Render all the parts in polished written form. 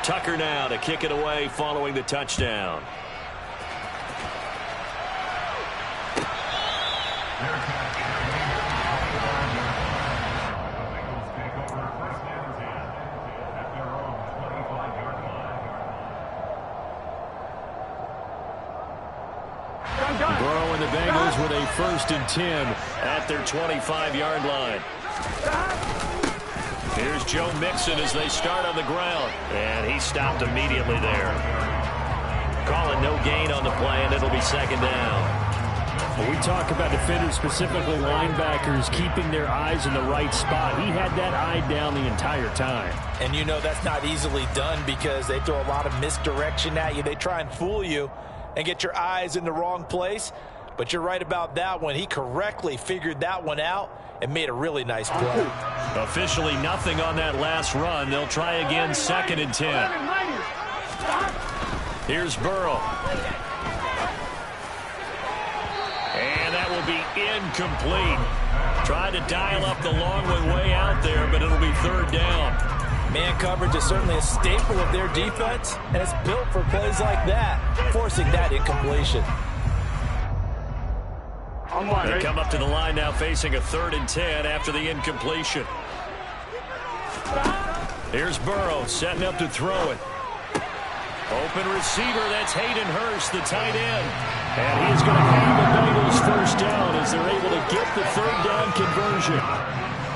Tucker now to kick it away following the touchdown. Burrow and the Bengals with a 1st and 10 at their 25-yard line. Here's Joe Mixon as they start on the ground. And he stopped immediately there. Calling no gain on the play, and it'll be 2nd down. When we talk about defenders, specifically linebackers, keeping their eyes in the right spot, he had that eye down the entire time. And you know that's not easily done because they throw a lot of misdirection at you. They try and fool you and get your eyes in the wrong place. But you're right about that one. He correctly figured that one out and made a really nice play. Officially nothing on that last run. They'll try again, 2nd and 10. Here's Burrow. And that will be incomplete. Tried to dial up the long way out there, but it'll be 3rd down. Man coverage is certainly a staple of their defense, and it's built for plays like that, forcing that incompletion. They come up to the line now facing a 3rd and 10 after the incompletion. Here's Burrow setting up to throw it. Open receiver, that's Hayden Hurst, the tight end. And he's going to have the Bengals 1st down as they're able to get the 3rd down conversion.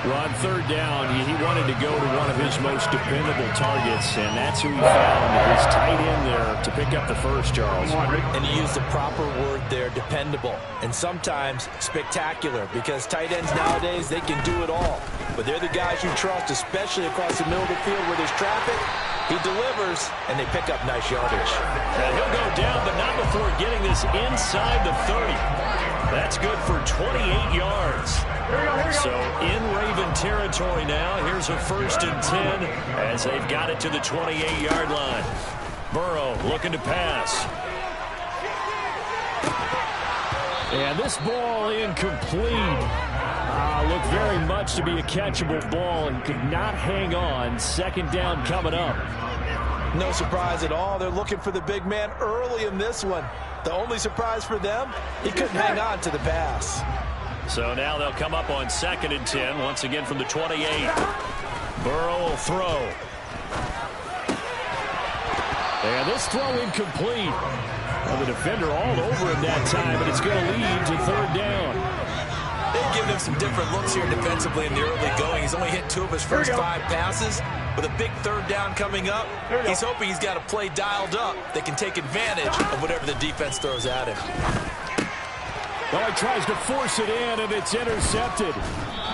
Well, on 3rd down, he wanted to go to one of his most dependable targets, and that's who he found, his tight end there, to pick up the first, Charles. And he used the proper word there, dependable, and sometimes spectacular, because tight ends nowadays, they can do it all. But they're the guys you trust, especially across the middle of the field where there's traffic. He delivers, and they pick up nice yardage. And he'll go down, but not before getting this inside the 30. That's good for 28 yards. So in Raven territory now. Here's a 1st and 10 as they've got it to the 28-yard line. Burrow looking to pass. And this ball incomplete. Looked very much to be a catchable ball and could not hang on. 2nd down coming up. No surprise at all. They're looking for the big man early in this one. The only surprise for them, he couldn't hang on to the pass. So now they'll come up on 2nd and 10, once again from the 28. Burrow will throw. And this throw incomplete. Well, the defender all over him that time, but it's going to lead to 3rd down. They've given him some different looks here defensively in the early going. He's only hit 2 of his first 5 passes. With a big 3rd down coming up, he's hoping he's got a play dialed up that can take advantage of whatever the defense throws at him. Well, he tries to force it in, and it's intercepted.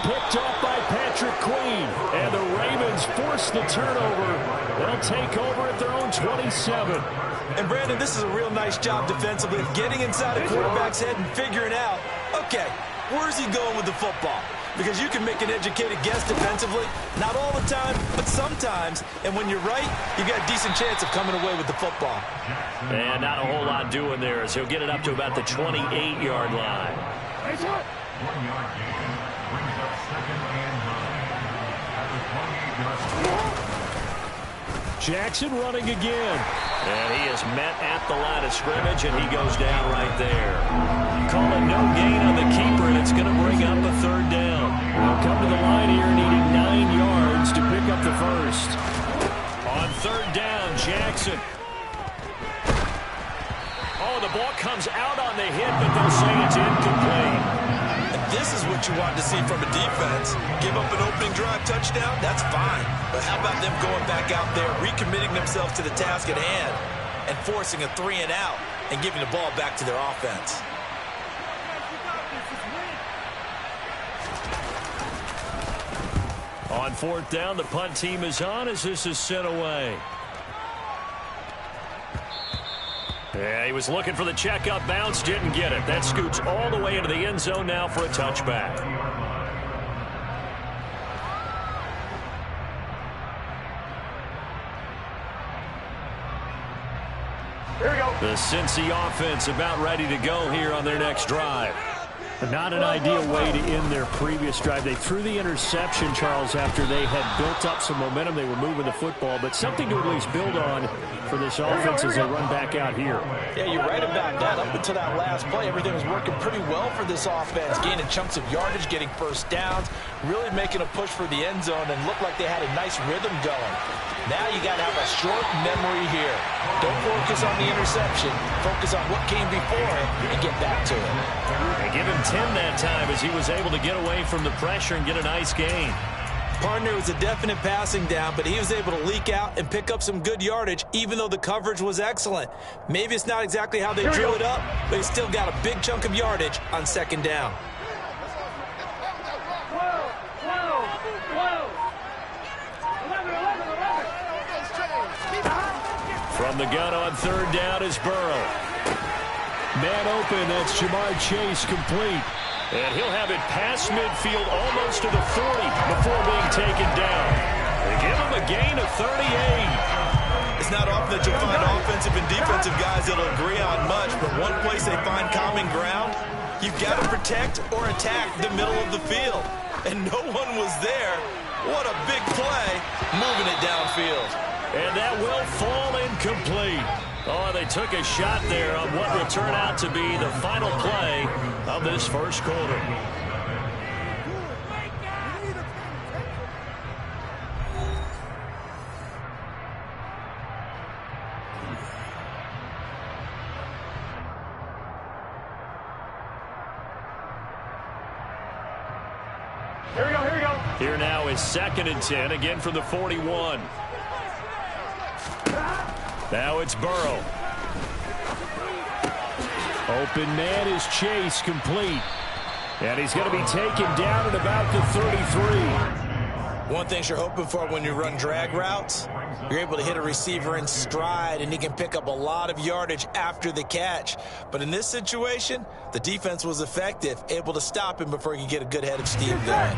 Picked up by Patrick Queen. And the Ravens force the turnover. They'll take over at their own 27. And, Brandon, this is a real nice job defensively of getting inside a quarterback's head and figuring out, okay, where's he going with the football? Because you can make an educated guess defensively. Not all the time, but sometimes. And when you're right, you got a decent chance of coming away with the football. And not a whole lot doing there as he'll get it up to about the 28-yard line. Jackson running again. And he is met at the line of scrimmage, and he goes down right there. Calling no gain on the keeper, and it's going to bring up a 3rd down. We'll come to the line here needing 9 yards to pick up the first. On 3rd down, Jackson. Oh, the ball comes out on the hit, but they'll say it's incomplete. And this is what you want to see from a defense. Give up an opening drive touchdown, that's fine. But how about them going back out there, recommitting themselves to the task at hand, and forcing a 3 and out, and giving the ball back to their offense. On 4th down, the punt team is on as this is sent away. Yeah, he was looking for the checkup bounce, didn't get it. That scoots all the way into the end zone now for a touchback. Here we go. The Cincy offense about ready to go here on their next drive. Not an ideal way to end their previous drive. They threw the interception, Charles, after they had built up some momentum. They were moving the football, but something to at least build on for this offense as they run back out here. Yeah, you're right about that. Up until that last play, everything was working pretty well for this offense, gaining chunks of yardage, getting first downs, really making a push for the end zone, and looked like they had a nice rhythm going. Now you got to have a short memory here. Don't focus on the interception. Focus on what came before it and get back to it. They give him 10 that time as he was able to get away from the pressure and get a nice gain. Partner was a definite passing down, but he was able to leak out and pick up some good yardage, even though the coverage was excellent. Maybe it's not exactly how they drew it up, but he still got a big chunk of yardage on second down. From the gun on third down is Burrow. Man open, that's Jamar Chase complete. And he'll have it past midfield almost to the 40 before being taken down. They give him a gain of 38. It's not often that you'll find offensive and defensive guys that'll agree on much, but one place they find common ground, you've got to protect or attack the middle of the field. And no one was there. What a big play, moving it downfield. And that will fall incomplete. Oh, they took a shot there on what will turn out to be the final play of this first quarter. Here we go, here we go. Here now is 2nd and 10, again from the 41. Now it's Burrow. Open man is Chase, complete. And he's going to be taken down at about the 33. One thing you're hoping for when you run drag routes, you're able to hit a receiver in stride, and he can pick up a lot of yardage after the catch. But in this situation, the defense was effective, able to stop him before he could get a good head of steam going.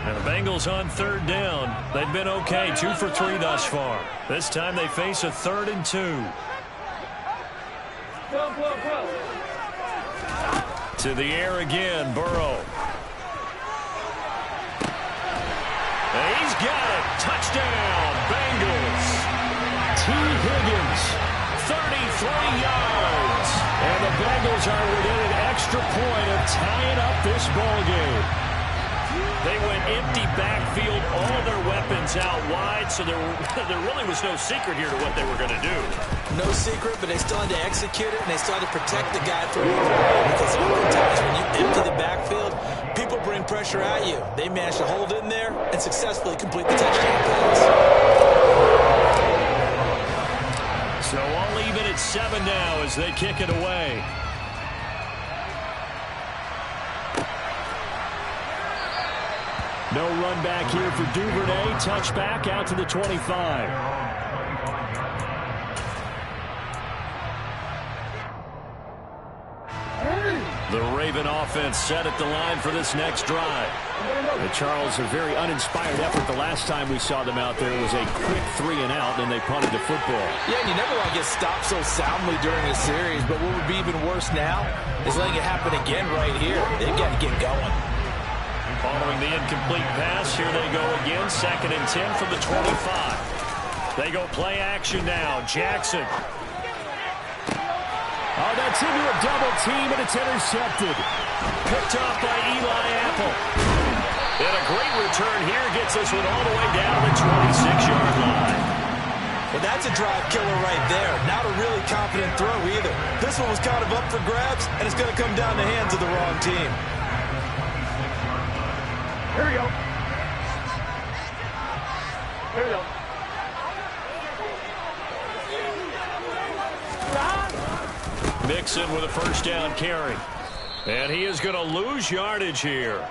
And the Bengals on third down. They've been okay, 2 for 3 thus far. This time they face a 3rd and 2. To the air again, Burrow. And he's got it. Touchdown, Bengals. T. Higgins, 33 yards. And the Bengals are within an extra point of tying up this ball game. They went empty backfield, all of their weapons out wide, so there really was no secret here to what they were going to do. No secret, but they still had to execute it, and they still had to protect the guy throwing the ball, because oftentimes when you empty the backfield, people bring pressure at you. They managed to hold in there and successfully complete the touchdown pass. So all even at 7 now as they kick it away. No run back here for Duvernay. Touchback out to the 25. The Raven offense set at the line for this next drive. Charles, a very uninspired effort the last time we saw them out there. It was a quick 3 and out, and they punted the football. Yeah, and you never want to get stopped so soundly during a series, but what would be even worse now is letting it happen again right here. They've got to get going. Following the incomplete pass, here they go again. 2nd and 10 from the 25. They go play action now. Jackson. Oh, that's into a double team, and it's intercepted. Picked off by Eli Apple. And a great return here gets this one all the way down the 26-yard line. Well, that's a drive killer right there. Not a really confident throw either. This one was kind of up for grabs, and it's going to come down the hands of the wrong team. Here we go. Here we go. Mixon with a first down carry. And he is going to lose yardage here.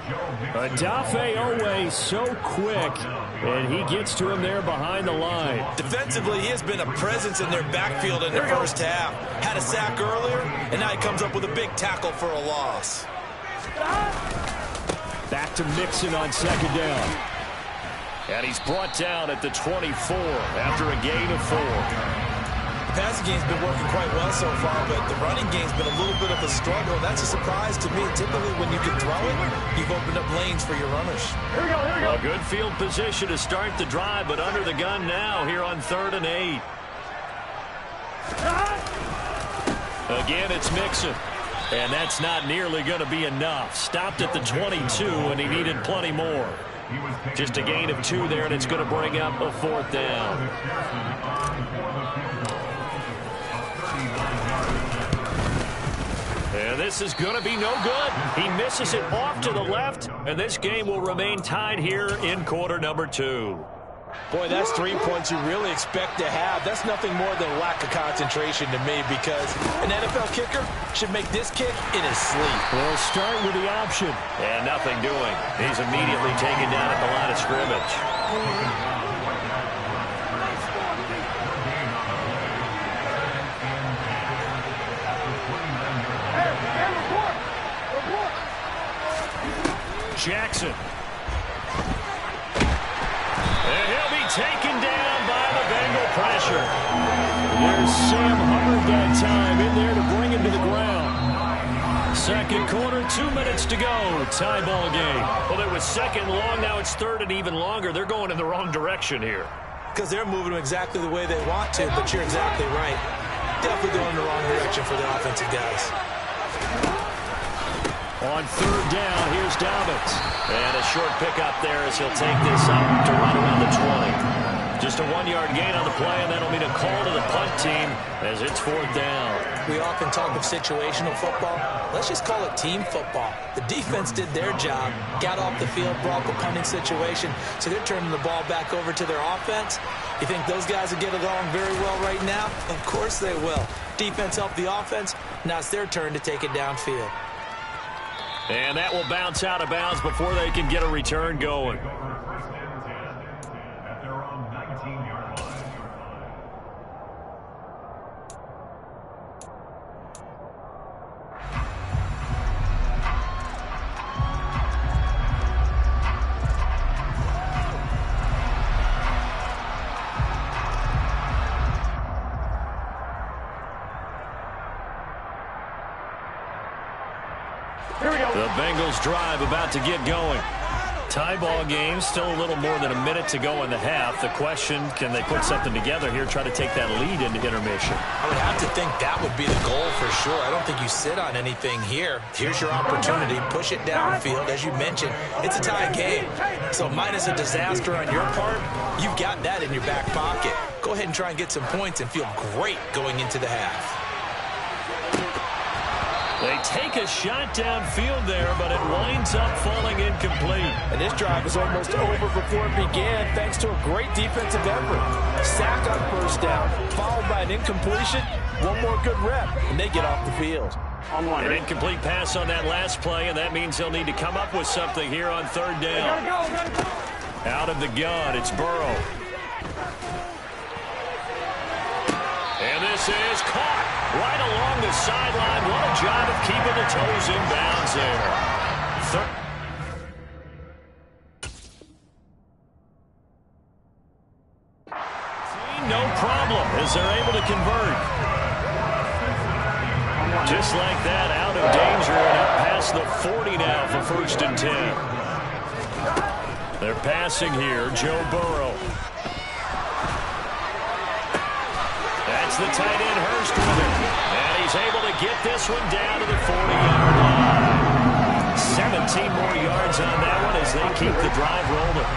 Odafe Owe so quick, and he gets to him there behind the line. Defensively, he has been a presence in their backfield in the first half. Had a sack earlier, and now he comes up with a big tackle for a loss. Back to Mixon on 2nd down. And he's brought down at the 24 after a gain of 4. The passing game's been working quite well so far, but the running game's been a little bit of a struggle. That's a surprise to me. Typically, when you can throw it, you've opened up lanes for your runners. Here we go, here we go. A good field position to start the drive, but under the gun now here on 3rd and 8. Again, it's Mixon. And that's not nearly going to be enough. Stopped at the 22, and he needed plenty more. Just a gain of 2 there, and it's going to bring up a 4th down. And this is going to be no good. He misses it off to the left, and this game will remain tied here in quarter number 2. Boy, that's 3 points you really expect to have. That's nothing more than a lack of concentration to me, because an NFL kicker should make this kick in his sleep. We'll start with the option. And nothing doing. He's immediately taken down at the line of scrimmage. Jackson. And he'll be taken down by the Bengal pressure. There's Sam Hubbard that time in there to bring him to the ground. Second quarter, 2 minutes to go. Tie ball game. Well, it was second long. Now it's third and even longer. They're going in the wrong direction here. Because they're moving them exactly the way they want to, but you're exactly right. Definitely going in the wrong direction for the offensive guys. On 3rd down, here's Dobbins. And a short pickup there as he'll take this up to right around the 20. Just a 1-yard gain on the play, and that'll mean a call to the punt team as it's 4th down. We often talk of situational football. Let's just call it team football. The defense did their job, got off the field, brought the punting situation, so they're turning the ball back over to their offense. You think those guys will get along very well right now? Of course they will. Defense helped the offense. Now it's their turn to take it downfield. And that will bounce out of bounds before they can get a return going. The Bengals drive about to get going. Tie ball game, still a little more than a minute to go in the half. The question, can they put something together here, try to take that lead into intermission? I would have to think that would be the goal for sure. I don't think you sit on anything here. Here's your opportunity. Push it downfield. As you mentioned, it's a tie game. So minus a disaster on your part, you've got that in your back pocket. Go ahead and try and get some points and feel great going into the half. They take a shot downfield there, but it winds up falling incomplete. And this drive was almost over before it began, thanks to a great defensive effort. Sack on 1st down, followed by an incompletion. One more good rep, and they get off the field. An incomplete pass on that last play, and that means they'll need to come up with something here on 3rd down. Out of the gun, it's Burrow. And this is caught right along the sideline. What a job of keeping the toes in bounds there. No problem as they're able to convert. Just like that, out of danger and up past the 40 now for 1st and 10. They're passing here, Joe Burrow. That's the tight end, Hurst, with it. And he's able to get this one down to the 40-yard line. 17 more yards on that one as they keep the drive rolling.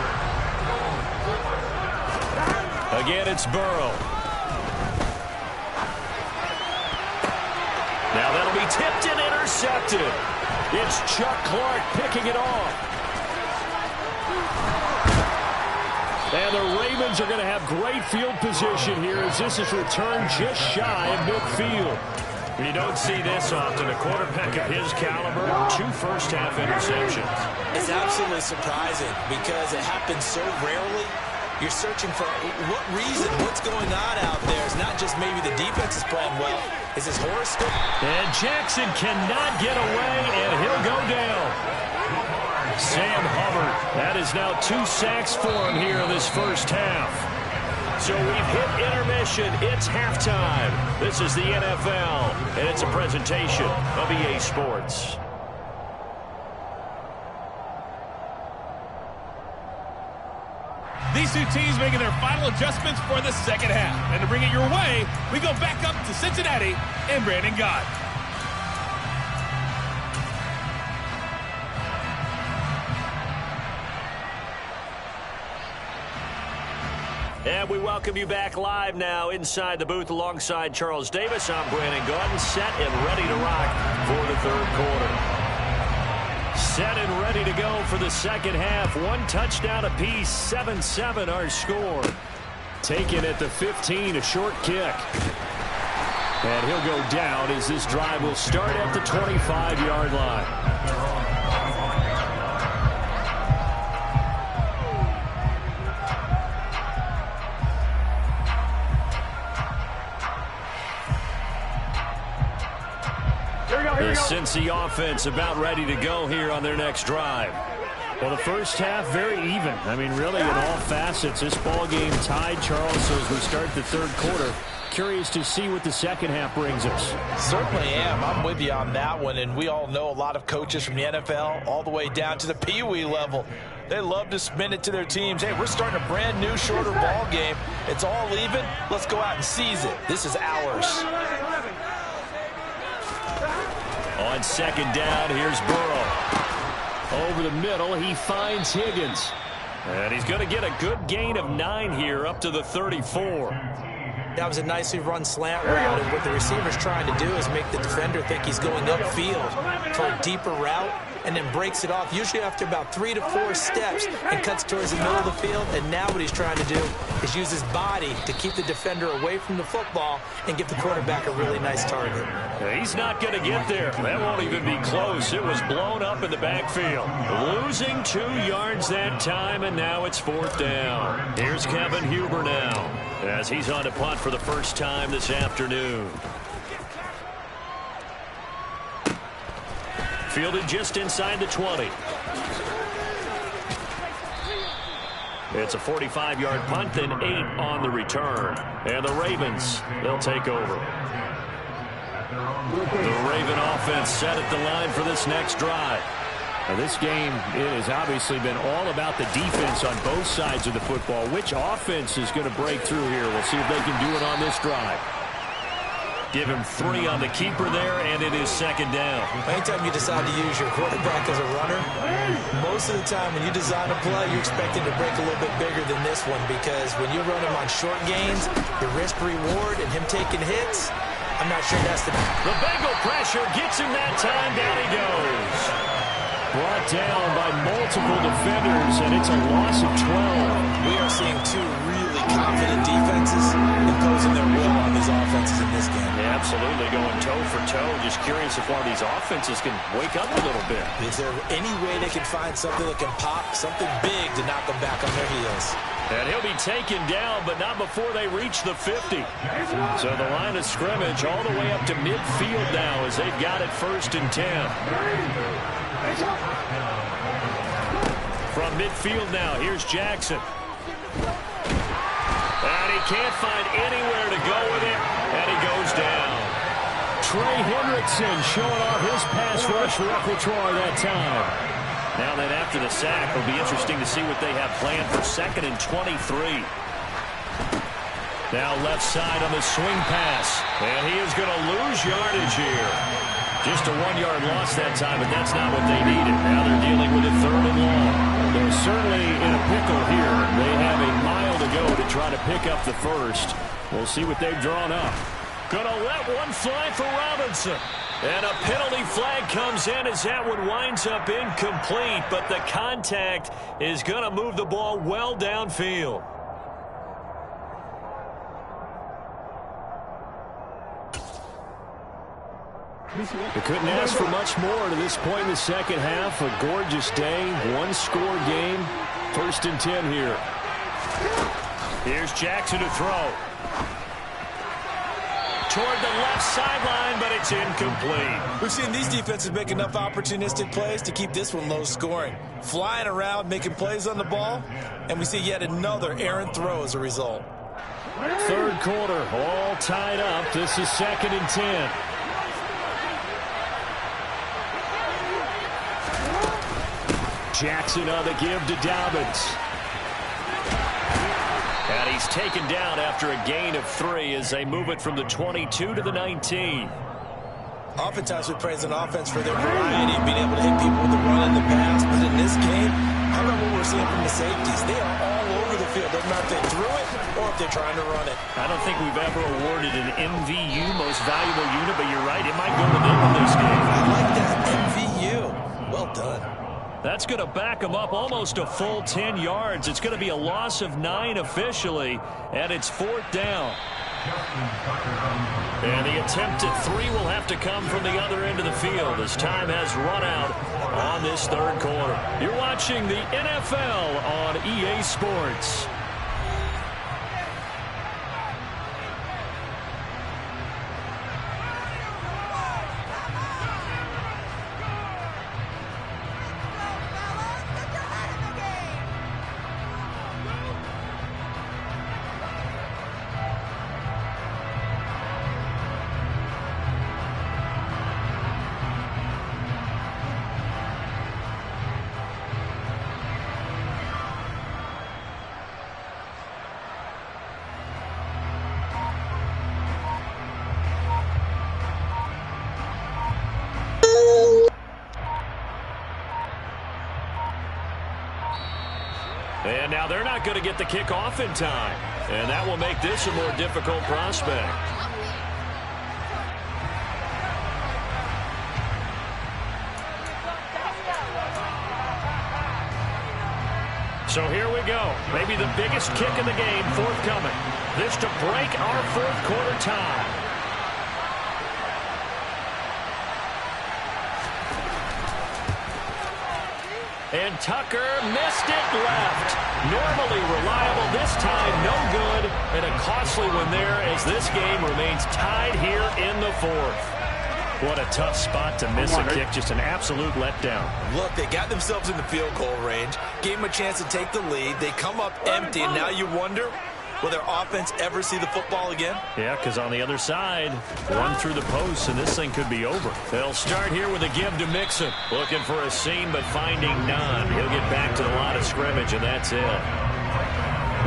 Again, it's Burrow. Now that'll be tipped and intercepted. It's Chuck Clark picking it off. And the Ravens are going to have great field position here as this is returned just shy of midfield. You don't see this often. A quarterback of his caliber, 2 first-half interceptions. It's absolutely surprising because it happens so rarely. You're searching for what reason, what's going on out there. It's not just maybe the defense is playing well. Is his horoscope? And Jackson cannot get away, and he'll go down. Sam Hubbard, that is now 2 sacks for him here in this first half. So we've hit intermission. It's halftime. This is the NFL, and it's a presentation of EA Sports. These two teams making their final adjustments for the second half. And to bring it your way, we go back up to Cincinnati and Brandon Gott. And we welcome you back live now inside the booth alongside Charles Davis. I'm Brandon Gott, set and ready to rock for the third quarter. Set and ready to go for the second half. One touchdown apiece, 7-7 our score. Taken at the 15, a short kick. And he'll go down as this drive will start at the 25-yard line. The Cincy offense about ready to go here on their next drive. Well, the first half, very even. I mean, really, in all facets, this ball game tied, Charles. So as we start the third quarter, curious to see what the second half brings us. Certainly am. I'm with you on that one. And we all know a lot of coaches from the NFL all the way down to the Pee-wee level. They love to spin it to their teams. Hey, we're starting a brand new, shorter ball game. It's all even. Let's go out and seize it. This is ours. On second down, here's Burrow. Over the middle, he finds Higgins. And he's going to get a good gain of 9 here, up to the 34. That was a nicely run slant route, and what the receiver's trying to do is make the defender think he's going upfield for a deeper route, and then breaks it off, usually after about 3 to 4 steps, and cuts towards the middle of the field. And now what he's trying to do is use his body to keep the defender away from the football and give the quarterback a really nice target. He's not going to get there. That won't even be close. It was blown up in the backfield. Losing 2 yards that time, and now it's 4th down. Here's Kevin Huber now, as he's on to punt for the first time this afternoon. Fielded just inside the 20. It's a 45-yard punt, then 8 on the return. And the Ravens, they'll take over. The Raven offense set at the line for this next drive. Now, this game has obviously been all about the defense on both sides of the football. Which offense is going to break through here? We'll see if they can do it on this drive. Give him 3 on the keeper there, and it is second down. Anytime you decide to use your quarterback as a runner, most of the time when you design a play, you expect him to break a little bit bigger than this one, because when you run him on short gains, the risk-reward and him taking hits, I'm not sure that's the... The Bengal pressure gets him that time. Down he goes. Brought down by multiple defenders, and it's a loss of 12. We are seeing 2 really confident defenses imposing their will on these offenses in this game. Yeah, absolutely, going toe for toe. Just curious if one of these offenses can wake up a little bit. Is there any way they can find something that can pop, something big to knock them back on their heels? And he'll be taken down, but not before they reach the 50. So the line of scrimmage all the way up to midfield now as they've got it 1st and 10. From midfield now, here's Jackson. And he can't find anywhere to go with it, and he goes down. Trey Hendrickson showing off his pass rush repertoire that time. Now then, after the sack, it'll be interesting to see what they have planned for 2nd and 23. Now left side on the swing pass, and he is going to lose yardage here. Just a 1-yard loss that time, but that's not what they needed. Now they're dealing with a 3rd and long. They're certainly in a pickle here. They have a mile to go to try to pick up the first. We'll see what they've drawn up. Gonna let one fly for Robinson. And a penalty flag comes in as that one winds up incomplete, but the contact is going to move the ball well downfield. They couldn't ask for much more to this point in the second half. A gorgeous day, 1-score game. 1st and 10 here. Here's Jackson to throw. Toward the left sideline, but it's incomplete. We've seen these defenses make enough opportunistic plays to keep this one low scoring. Flying around, making plays on the ball, and we see yet another errant throw as a result. Third quarter, all tied up. This is 2nd and 10. Jackson on the give to Dobbins. And he's taken down after a gain of 3 as they move it from the 22 to the 19. Oftentimes we praise an offense for their variety, being able to hit people with the run and the pass. But in this game, how about what we're seeing from the safeties? They are all over the field. Doesn't matter if they threw it or if they're trying to run it. I don't think we've ever awarded an MVU, most valuable unit, but you're right, it might go to them in this game. I like that, MVU. Well done. That's going to back him up almost a full 10 yards. It's going to be a loss of 9 officially, and it's 4th down. And the attempt at 3 will have to come from the other end of the field as time has run out on this third quarter. You're watching the NFL on EA Sports. And now they're not going to get the kickoff in time. And that will make this a more difficult prospect. So here we go. Maybe the biggest kick in the game forthcoming. This to break our fourth quarter tie. And Tucker missed it left. Normally reliable, this time no good. And a costly one there as this game remains tied here in the fourth. What a tough spot to miss a kick. Just an absolute letdown. Look, they got themselves in the field goal range. Gave them a chance to take the lead. They come up empty, and now you wonder, will their offense ever see the football again? Yeah, because on the other side, run through the post, and this thing could be over. They'll start here with a give to Mixon. Looking for a seam, but finding none. He'll get back to the line of scrimmage, and that's it.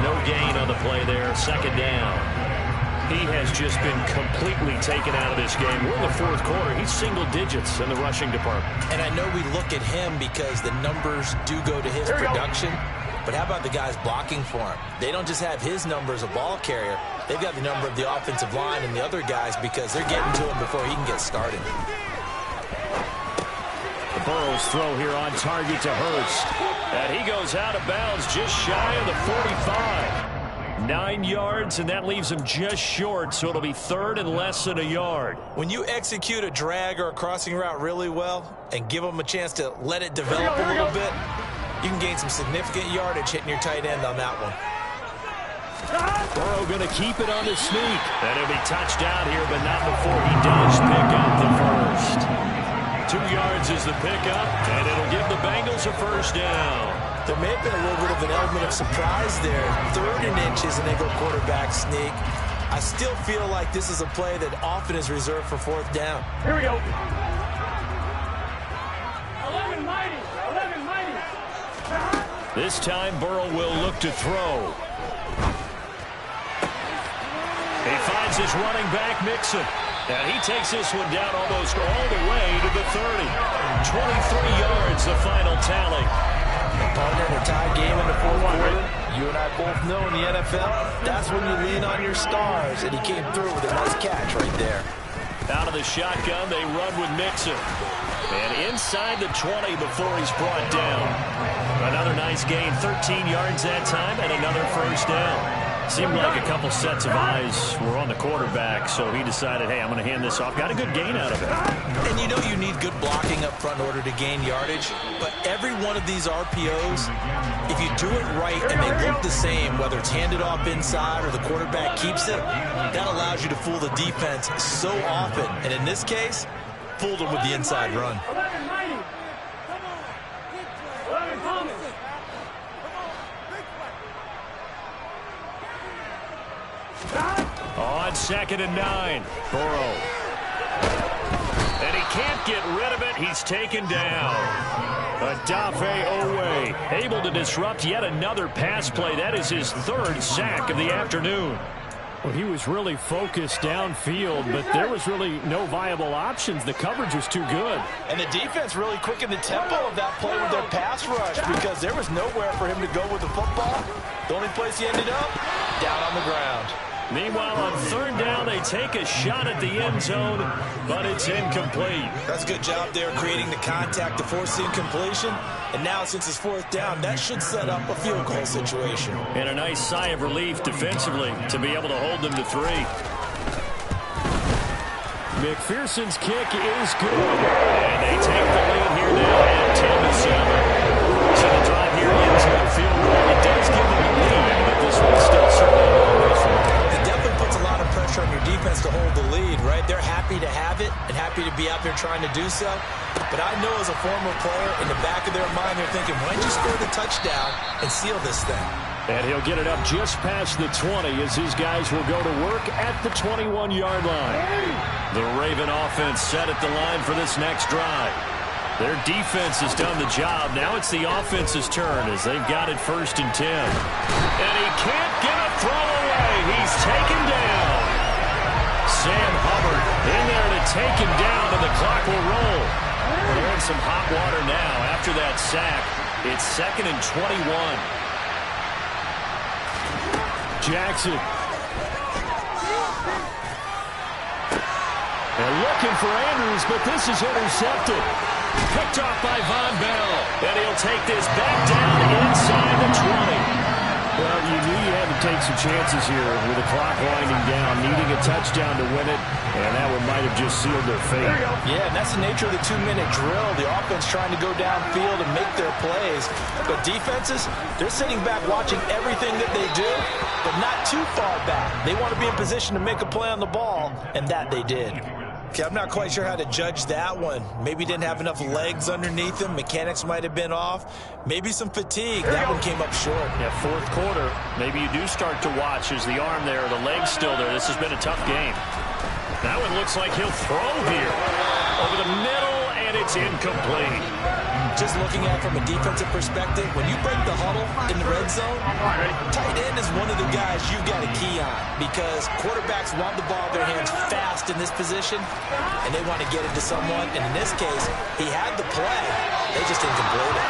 No gain on the play there. Second down. He has just been completely taken out of this game. We're in the fourth quarter. He's single digits in the rushing department. And I know we look at him because the numbers do go to his production. But how about the guys blocking for him? They don't just have his number as a ball carrier. They've got the number of the offensive line and the other guys because they're getting to him before he can get started. The Burrows throw here on target to Hurst. And he goes out of bounds just shy of the 45. 9 yards, and that leaves him just short, so it'll be third and less than a yard. When you execute a drag or a crossing route really well and give them a chance to let it develop a little bit, you can gain some significant yardage hitting your tight end on that one. Burrow going to keep it on the sneak. And it'll be touched out here, but not before he does pick up the first. 2 yards is the pickup, and it'll give the Bengals a first down. There may have been a little bit of an element of surprise there. 3rd and inches, and they go quarterback sneak. I still feel like this is a play that often is reserved for 4th down. Here we go. 11 mighty. This time Burrow will look to throw. He finds his running back, Mixon. And he takes this one down almost all the way to the 30. 23 yards, the final tally. Partner, in a tie game in the fourth quarter, you and I both know in the NFL, that's when you lean on your stars, and he came through with a nice catch right there. Out of the shotgun, they run with Mixon. And inside the 20 before he's brought down. Another nice gain, 13 yards that time, and another first down. Seemed like a couple sets of eyes were on the quarterback, so he decided, hey, I'm going to hand this off. Got a good gain out of it. And you know you need good blocking up front in order to gain yardage, but every one of these RPOs, if you do it right and they look the same, whether it's handed off inside or the quarterback keeps it, that allows you to fool the defense so often. And in this case, fooled them with the inside run. On 2nd and 9, Burrow. And he can't get rid of it. He's taken down. Odafe Oweh able to disrupt yet another pass play. That is his 3rd sack of the afternoon. Well, he was really focused downfield, but there was really no viable options. The coverage was too good. And the defense really quickened the tempo of that play with their pass rush because there was nowhere for him to go with the football. The only place he ended up, down on the ground. Meanwhile, on 3rd down, they take a shot at the end zone, but it's incomplete. That's a good job there creating the contact to force the incompletion. And now, since it's 4th down, that should set up a field goal situation. And a nice sigh of relief defensively to be able to hold them to 3. McPherson's kick is good. And they take the lead here now at 10-7. So the drive here ends with a field goal. It does give them a lead, but this one's still certainly a long way from home. It definitely puts a lot of pressure on your defense to hold the lead, right? They're happy to have it and happy to be out there trying to do so. But I know as a former player, in the back of their mind, they're thinking, why don't you score the touchdown and seal this thing? And he'll get it up just past the 20 as his guys will go to work at the 21-yard line. The Raven offense set at the line for this next drive. Their defense has done the job. Now it's the offense's turn as they've got it 1st and 10. And he can't get a throw away. He's taken down. Sam Hubbard in there to take him down, and the clock will roll. They're in some hot water now after that sack. It's 2nd and 21. Jackson. And looking for Andrews, but this is intercepted. Picked off by Von Bell. And he'll take this back down inside the 20. Well, you knew you had to take some chances here with the clock winding down, needing a touchdown to win it, and that one might have just sealed their fate. Yeah, and that's the nature of the 2-minute drill. The offense trying to go downfield and make their plays. But defenses, they're sitting back watching everything that they do, but not too far back. They want to be in position to make a play on the ball, and that they did. Okay, I'm not quite sure how to judge that one. Maybe didn't have enough legs underneath him. Mechanics might have been off. Maybe some fatigue. That one came up short. Yeah, 4th quarter. Maybe you do start to watch as the arm there, the leg's still there. This has been a tough game. That one looks like he'll throw here. Over the middle, and it's incomplete. Just looking at it from a defensive perspective, when you break the huddle in the red zone, tight end is one of the guys you've got to key on because quarterbacks want the ball in their hands fast in this position, and they want to get it to someone. And in this case, he had the play. They just didn't complete it.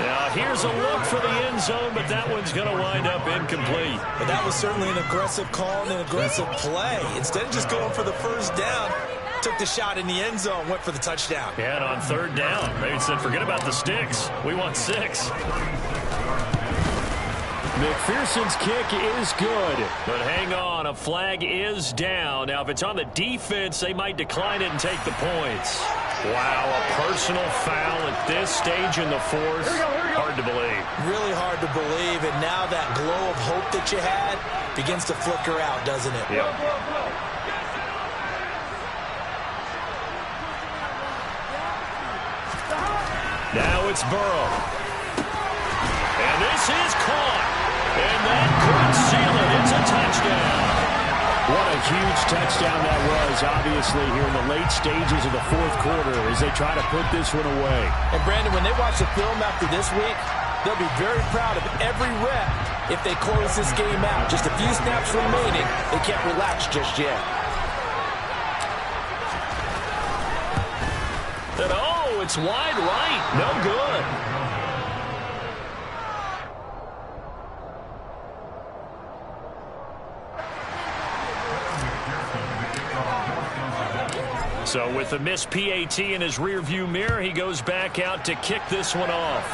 Now, here's a look for the end zone, but that one's going to wind up incomplete. But that was certainly an aggressive call and an aggressive play. Instead of just going for the 1st down, took the shot in the end zone, went for the touchdown. Yeah, and on 3rd down, they said, forget about the sticks. We want 6. McPherson's kick is good. But hang on, a flag is down. Now, if it's on the defense, they might decline it and take the points. Wow, a personal foul at this stage in the 4th. Hard to believe. Really hard to believe, and now that glow of hope that you had begins to flicker out, doesn't it? Yep. Now it's Burrow. And this is caught. And that could seal it. It's a touchdown. What a huge touchdown that was, obviously, here in the late stages of the 4th quarter as they try to put this one away. And, Brandon, when they watch the film after this week, they'll be very proud of every rep if they close this game out. Just a few snaps remaining. They can't relax just yet. And, oh, it's wide right. No good. So with the missed PAT in his rearview mirror, he goes back out to kick this one off.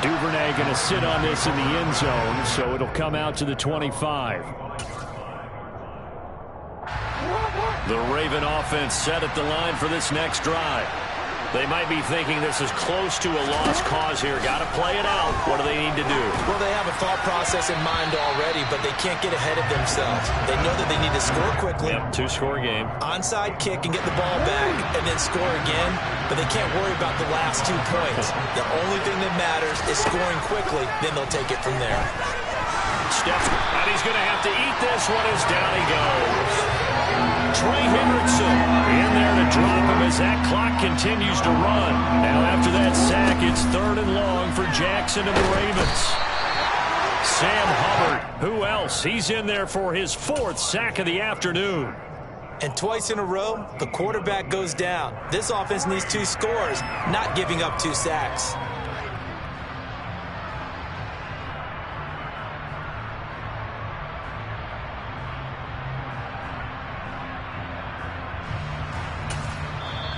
Duvernay going to sit on this in the end zone, so it'll come out to the 25. The Raven offense set at the line for this next drive. They might be thinking this is close to a lost cause here. Got to play it out. What do they need to do? Well, they have a thought process in mind already, but they can't get ahead of themselves. They know that they need to score quickly. Yep, two-score game. Onside kick and get the ball back and then score again, but they can't worry about the last 2 points. The only thing that matters is scoring quickly, then they'll take it from there. Steps, and he's going to have to eat this one as down he goes. Trey Hendrickson in there to drop him as that clock continues to run. Now after that sack, it's 3rd and long for Jackson and the Ravens. Sam Hubbard, who else? He's in there for his 4th sack of the afternoon. And twice in a row, the quarterback goes down. This offense needs 2 scores, not giving up 2 sacks.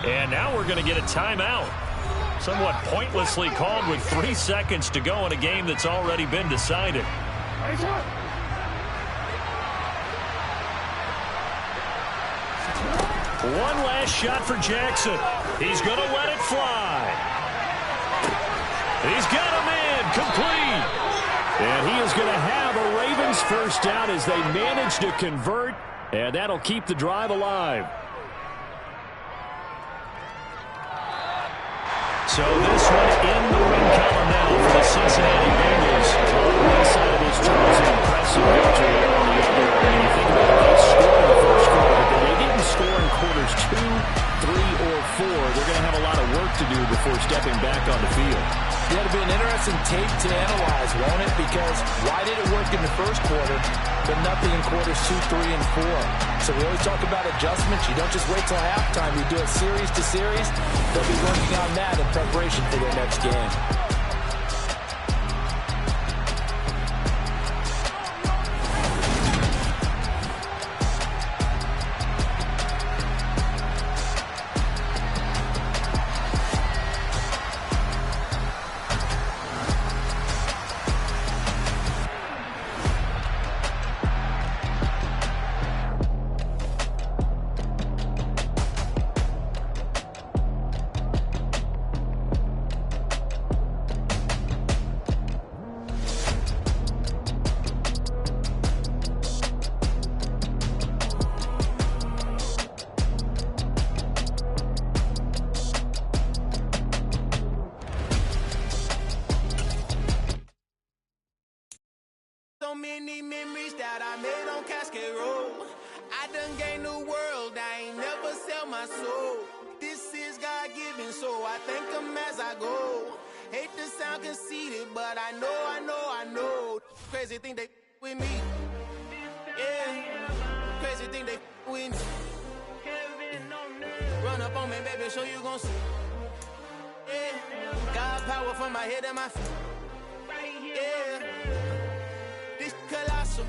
And now we're going to get a timeout. Somewhat pointlessly called with 3 seconds to go in a game that's already been decided. One last shot for Jackson. He's going to let it fly. He's got him in, complete. And he is going to have a Ravens first down as they manage to convert, and that'll keep the drive alive. So this one in the win column now for the Cincinnati Bengals. On one side of this drive is an impressive victory. On the other, when you think about it, they scored in the first quarter, but they didn't score in quarters 2, 3, or 4. They're going to have a lot of work to do before stepping back on the field. Yeah, it'll be an interesting tape to analyze, won't it? Because why did it work in the first quarter, but nothing in quarters 2, 3, and 4? So we always talk about adjustments. You don't just wait till halftime. You do it series to series. They'll be working on that in preparation for their next game. So many memories that I made on Cascade Road. I done gained the world, I ain't never sell my soul. This is God-given, so I thank him as I go. Hate to sound conceited, but I know. Crazy thing they with me. Yeah, crazy thing they with me. Run up on me, baby, show you gon' see. Yeah, God power from my head and my feet. Yeah. This colossal,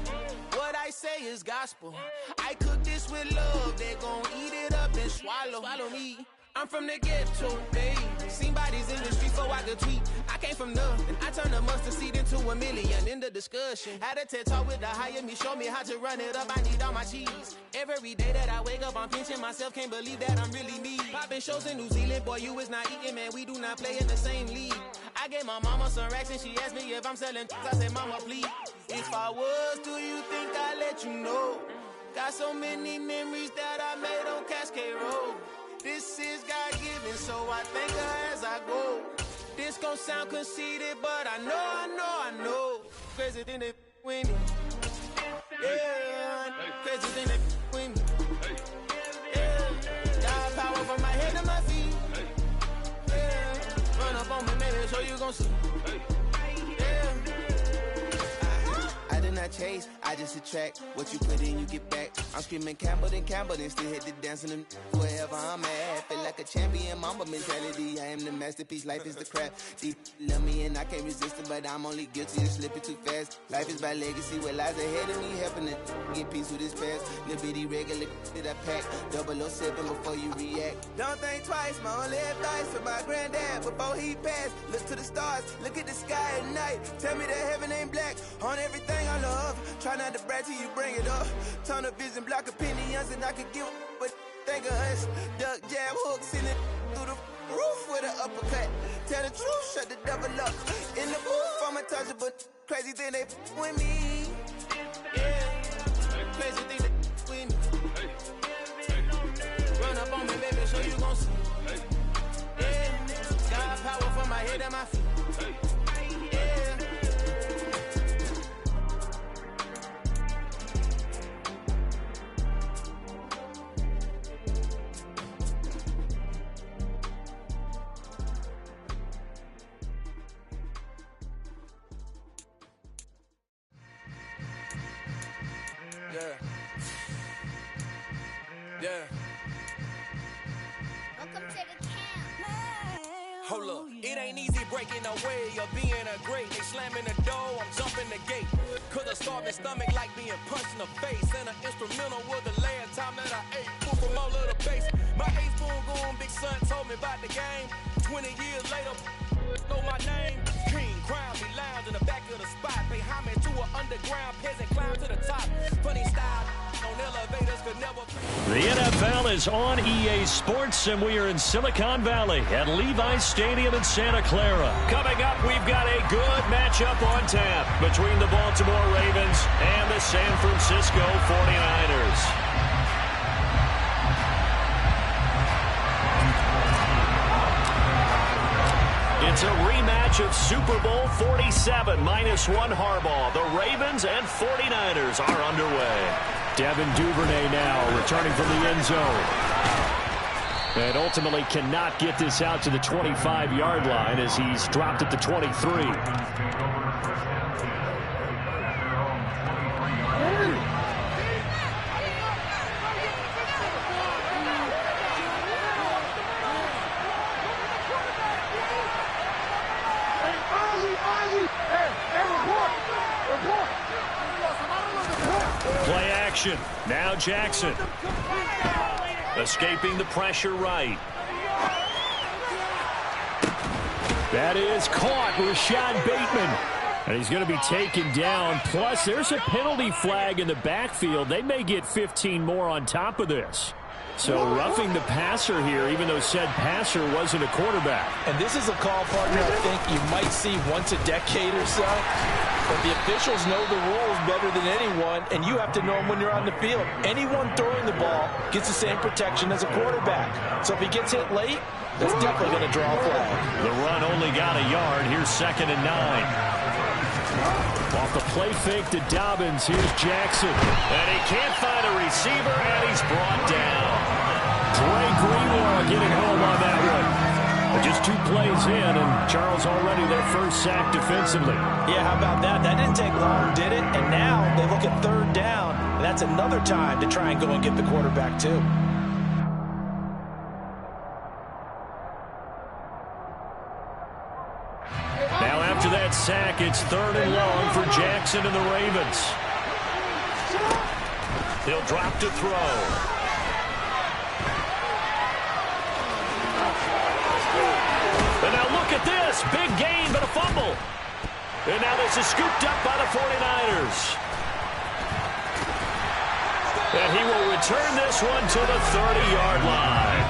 what I say is gospel. I cook this with love, they gon' eat it up and swallow me. I'm from the ghetto, baby. Seen bodies in the street so I could tweet. I came from nothing, I turned a mustard seed into a million. In the discussion, had a TED talk with the higher me, show me how to run it up. I need all my cheese. Every day that I wake up, I'm pinching myself, can't believe that I'm really me. Popping shows in New Zealand, boy, you is not eating, man. We do not play in the same league. I gave my mama some racks and she asked me if I'm selling. I said, mama, please. If I was, do you think I'd let you know? Got so many memories that I made on Cascade Road. This is God-given, so I thank her as I go. This gon' sound conceited, but I know. Crazy thing they with me. Yeah, crazy thing they with me. Yeah, God power from my head to my feet. Yeah, run up on me, maybe so you gon' see. Yeah. I did not chase, I just attract. What you put in, you get back. I'm screaming Campbell, then still hit the dance and wherever I'm at. Feel like a champion, mamba mentality. I am the masterpiece, life is the crap. Deep love me and I can't resist it, but I'm only guilty of slipping too fast. Life is by legacy, what lies ahead of me, helping to get peace with this past. Little bitty regular that I pack, 007 before you react. Don't think twice, my only advice for my granddad before he passed. Look to the stars, look at the sky at night. Tell me that heaven ain't black on everything I love. Try not to brag till you bring it up. Tunnel vision, block opinions, and I could give but think of us. Duck, jab, hooks in it through the roof with an uppercut. Tell the truth, shut the devil up. In the booth, I'm untouchable. Crazy thing they with me. Yeah, crazy thing they with me. Run up on me, baby, so you gon' see. Yeah, got power from my head and my feet. Yeah. Welcome to the camp. Hold up, it ain't easy breaking away or being a great. They slamming the door, I'm jumping the gate. Cause a starving stomach like being punched in the face. And an instrumental was the last time that I ate. Pull from all of the bass. My ace spoon going, big son told me about the game. 20 years later, know my name. King, crown me lounge in the back of the spot. Pay homage to an underground peasant, climb to the top. Funny style, on elevators could never. The NFL is on EA Sports, and we are in Silicon Valley at Levi's Stadium in Santa Clara. Coming up, we've got a good matchup on tap between the Baltimore Ravens and the San Francisco 49ers. It's a rematch of Super Bowl 47, -1 Harbaugh. The Ravens and 49ers are underway. Devin Duvernay now returning from the end zone. And ultimately cannot get this out to the 25-yard line as he's dropped at the 23. Play action. Now Jackson. Escaping the pressure right. That is caught. Rashad Bateman. And he's going to be taken down. Plus, there's a penalty flag in the backfield. They may get 15 more on top of this. So roughing the passer here, even though said passer wasn't a quarterback. And this is a call, partner, I think you might see once a decade or so. But the officials know the rules better than anyone, and you have to know them when you're on the field. Anyone throwing the ball gets the same protection as a quarterback. So if he gets hit late, that's definitely going to draw a flag. The run only got a yard. Here's 2nd and 9. Off the play fake to Dobbins. Here's Jackson. And he can't find a receiver, and he's brought down. Dre Greenlaw getting home on that one. Just 2 plays in, and Charles already their first sack defensively. Yeah, how about that? That didn't take long, did it? And now they look at 3rd down, and that's another time to try and go and get the quarterback, too. Now after that sack, it's 3rd and long for Jackson and the Ravens. He'll drop to throw. And now look at this. Big gain, but a fumble. And now this is scooped up by the 49ers. And he will return this one to the 30-yard line.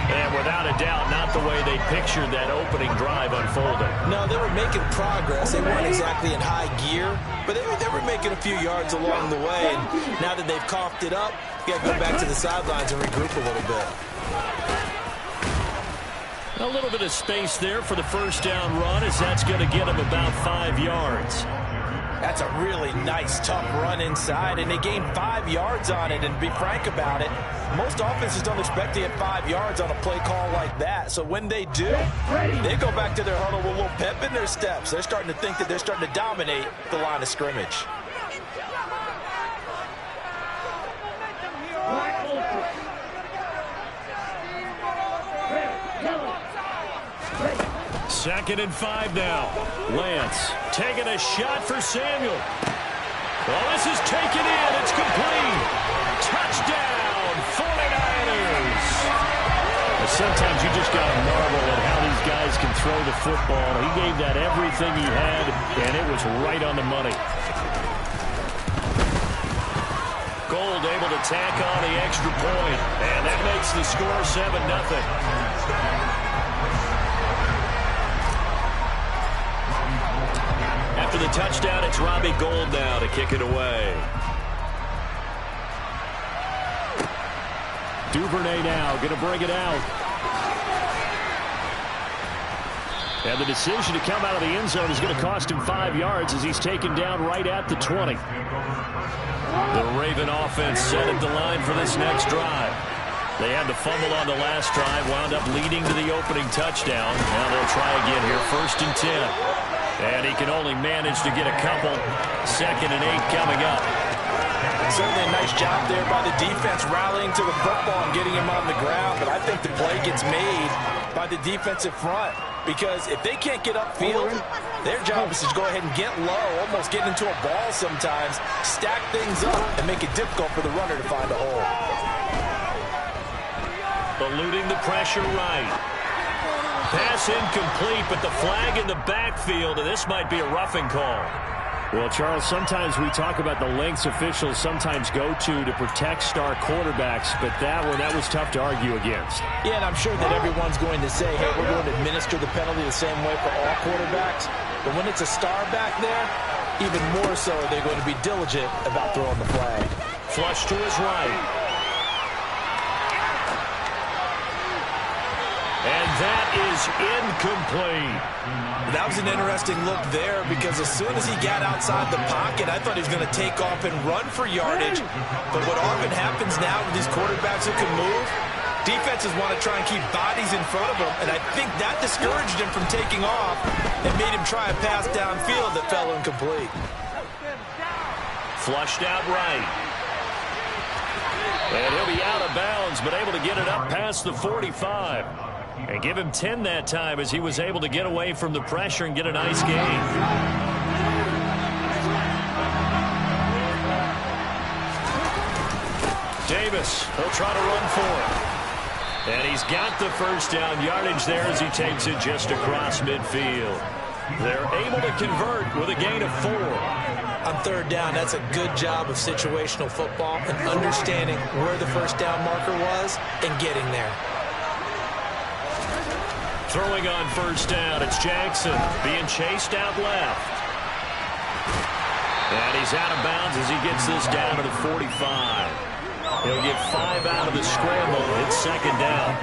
And without a doubt, not the way they pictured that opening drive unfolding. No, they were making progress. They weren't exactly in high gear, but they were making a few yards along the way. And now that they've coughed it up, you got to go back to the sidelines and regroup a little bit. A little bit of space there for the first down run, as that's going to get him about 5 yards. That's a really nice, tough run inside, and they gained 5 yards on it. And to be frank about it, most offenses don't expect to get 5 yards on a play call like that. So when they do, they go back to their huddle with a little pep in their steps. They're starting to think that they're starting to dominate the line of scrimmage. Second and 5 now. Lance taking a shot for Samuel. Well, this is taken in. It's complete. Touchdown, 49ers. Sometimes you just got to marvel at how these guys can throw the football. He gave that everything he had, and it was right on the money. Gold able to tack on the extra point, and that makes the score 7-0. after the touchdown, it's Robbie Gould now to kick it away. Duvernay now going to bring it out. And the decision to come out of the end zone is going to cost him 5 yards as he's taken down right at the 20. The Raven offense set at the line for this next drive. They had the fumble on the last drive, wound up leading to the opening touchdown. Now they'll try again here, 1st and 10. And he can only manage to get a couple. 2nd and 8 coming up. Certainly a nice job there by the defense rallying to the football and getting him on the ground. But I think the play gets made by the defensive front. Because if they can't get upfield, their job is to go ahead and get low, almost get into a ball sometimes, stack things up, and make it difficult for the runner to find a hole. Eluding the pressure right. Pass incomplete, but the flag in the backfield, and this might be a roughing call. Well, Charles, sometimes we talk about the lengths officials sometimes go to protect star quarterbacks, but that was tough to argue against. Yeah, and I'm sure that everyone's going to say, hey, we're going to administer the penalty the same way for all quarterbacks. But when it's a star back there, even more so they're going to be diligent about throwing the flag. Flush to his right. And that is incomplete. That was an interesting look there because as soon as he got outside the pocket, I thought he was going to take off and run for yardage. But what often happens now with these quarterbacks who can move, defenses want to try and keep bodies in front of them. And I think that discouraged him from taking off and made him try a pass downfield that fell incomplete. Flushed out right. And he'll be out of bounds, but able to get it up past the 45. And give him 10 that time as he was able to get away from the pressure and get a nice gain. Davis, he'll try to run for it. And he's got the first down yardage there as he takes it just across midfield. They're able to convert with a gain of 4. On 3rd down, that's a good job of situational football and understanding where the first down marker was and getting there. Throwing on 1st down, it's Jackson being chased out left. And he's out of bounds as he gets this down to the 45. He'll get 5 out of the scramble. It's 2nd down.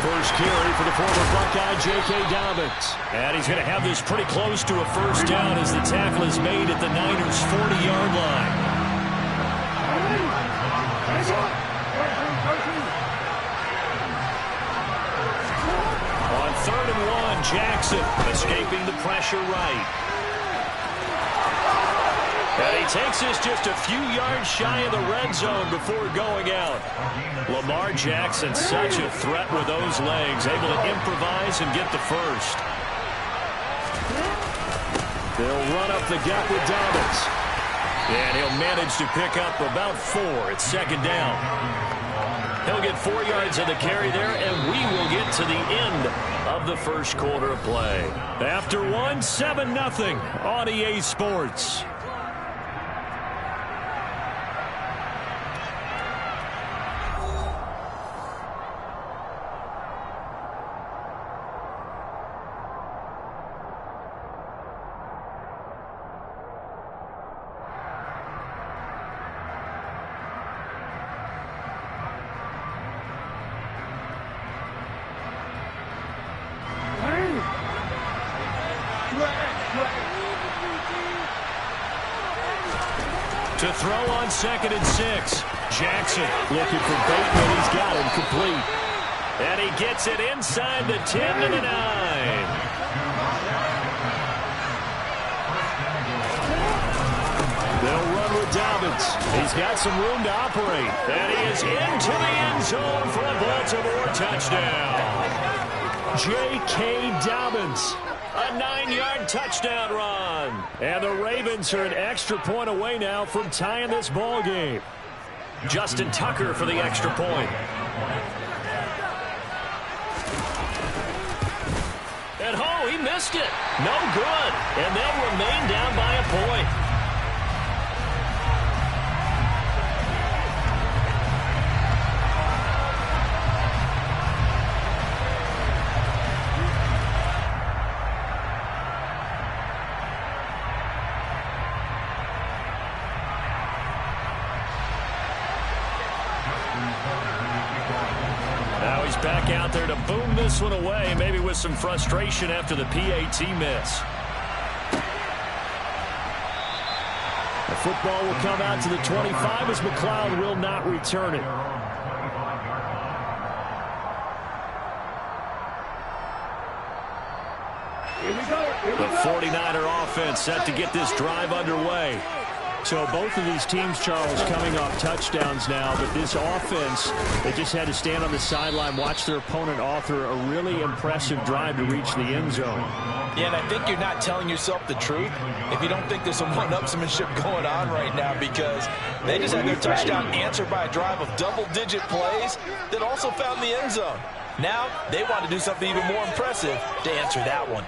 First carry for the former Buckeye, J.K. Dobbins. And he's going to have this pretty close to a first down as the tackle is made at the Niners' 40-yard line. On 3rd and 1, Jackson escaping the pressure right. And he takes this just a few yards shy of the red zone before going out. Lamar Jackson, such a threat with those legs, able to improvise and get the first. They'll run up the gut with Dobbins. And he'll manage to pick up about 4. It's 2nd down. He'll get 4 yards of the carry there, and we will get to the end of the first quarter of play. After 1, 7-0 on EA Sports. To throw on 2nd and 6. Jackson looking for Bateman. He's got him complete. And he gets it inside the 10 to the 9. They'll run with Dobbins. He's got some room to operate. And he is into the end zone for a Baltimore touchdown. J.K. Dobbins. A 9-yard touchdown run. And the Ravens are an extra point away now from tying this ball game. Justin Tucker for the extra point. And he missed it. No good. And they'll remain down by a point. back out there to boom this one away, maybe with some frustration after the PAT miss. The football will come out to the 25 as McLeod will not return it. The 49er offense set to get this drive underway. So both of these teams, Charles, coming off touchdowns now, but this offense, they just had to stand on the sideline, watch their opponent author a really impressive drive to reach the end zone. Yeah, and I think you're not telling yourself the truth if you don't think there's some one-upsmanship going on right now, because they just had their touchdown answered by a drive of double-digit plays that also found the end zone. Now they want to do something even more impressive to answer that one.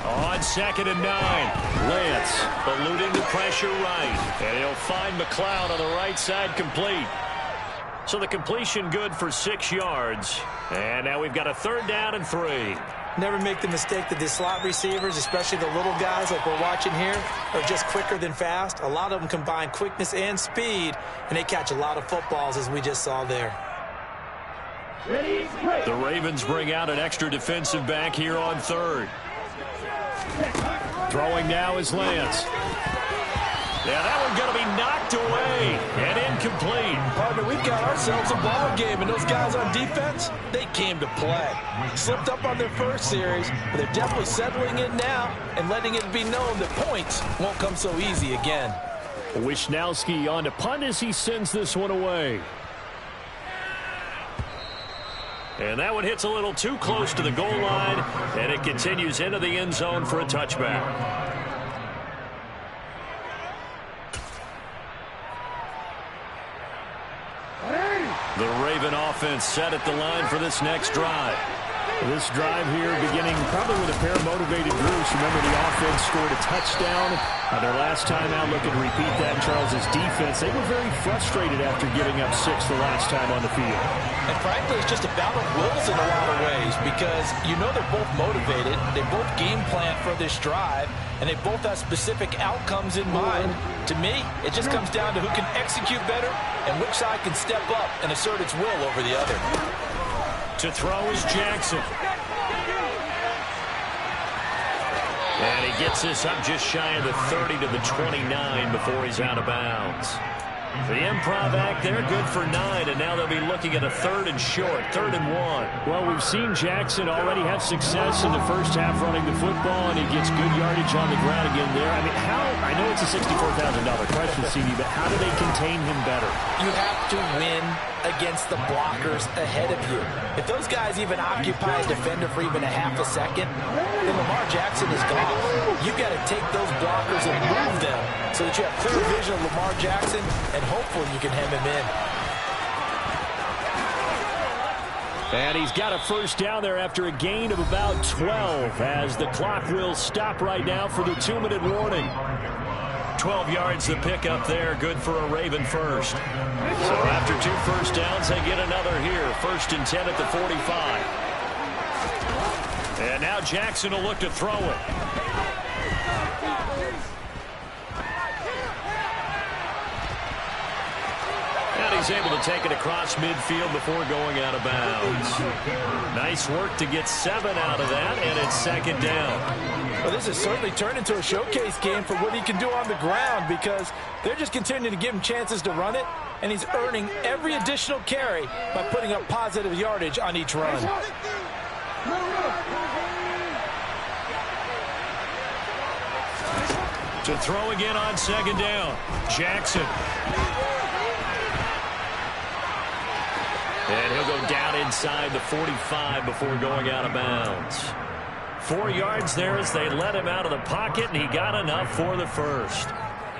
On 2nd and 9, Lance eluding the pressure right, and he'll find McLeod on the right side complete. So the completion good for 6 yards, and now we've got a 3rd down and 3. Never make the mistake that the slot receivers, especially the little guys like we're watching here, are just quicker than fast. A lot of them combine quickness and speed, and they catch a lot of footballs, as we just saw there. The Ravens bring out an extra defensive back here on 3rd. Throwing now is Lance. Yeah, that one's going to be knocked away and incomplete. Partner, we've got ourselves a ball game, and those guys on defense, they came to play. Slipped up on their first series, but they're definitely settling in now and letting it be known that points won't come so easy again. Wisnowski on to punt as he sends this one away. And that one hits a little too close to the goal line, and it continues into the end zone for a touchback. The Raven offense set at the line for this next drive. This drive here beginning probably with a pair of motivated Bruce. Remember, the offense scored a touchdown their last time out. Looking to repeat that. Charles's defense, they were very frustrated after giving up 6 the last time on the field. And frankly, it's just a battle of wills in a lot of ways, because you know they're both motivated. They both game plan for this drive, and they both have specific outcomes in mind. To me, it just comes down to who can execute better and which side can step up and assert its will over the other. To throw is Jackson. And he gets this up just shy of the 30 to the 29 before he's out of bounds. The improv act there, good for 9, and now they'll be looking at a 3rd and short, 3rd and 1. Well, we've seen Jackson already have success in the first half running the football, and he gets good yardage on the ground again there. I mean, I know it's a $64,000 question, CD, but how do they contain him better? You have to win against the blockers ahead of you. If those guys even occupy a defender for even a half a second, then Lamar Jackson is gone. You've got to take those blockers and move them so that you have clear vision of Lamar Jackson, and hopefully you can hem him in. And he's got a 1st down there after a gain of about 12, as the clock will stop right now for the 2-minute warning. 12 yards the pickup there, good for a Raven first. So after 2 first downs, they get another here. 1st and 10 at the 45. And now Jackson will look to throw it. And he's able to take it across midfield before going out of bounds. Nice work to get 7 out of that, and it's 2nd down. Well, this has certainly turned into a showcase game for what he can do on the ground, because they're just continuing to give him chances to run it, and he's earning every additional carry by putting up positive yardage on each run. To throw again on 2nd down, Jackson. And he'll go down inside the 45 before going out of bounds. 4 yards there as they let him out of the pocket, and he got enough for the 1st.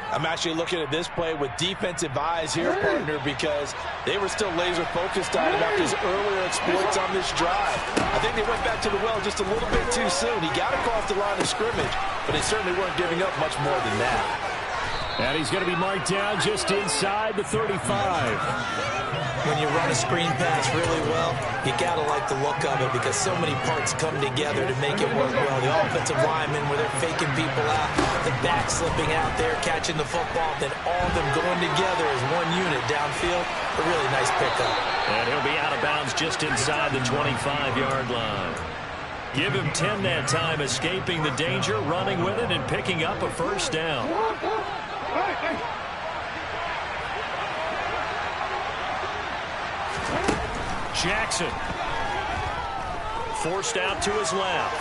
I'm actually looking at this play with defensive eyes here, partner, because they were still laser focused on him after his earlier exploits on this drive. I think they went back to the well just a little bit too soon. He got across the line of scrimmage, but they certainly weren't giving up much more than that. And he's going to be marked down just inside the 35. When you run a screen pass really well, you got to like the look of it because so many parts come together to make it work well. The offensive linemen, where they're faking people out, the back slipping out there, catching the football, then all of them going together as one unit downfield. A really nice pickup. And he'll be out of bounds just inside the 25-yard line. Give him 10 that time, escaping the danger, running with it, and picking up a first down. Jackson. Forced out to his left.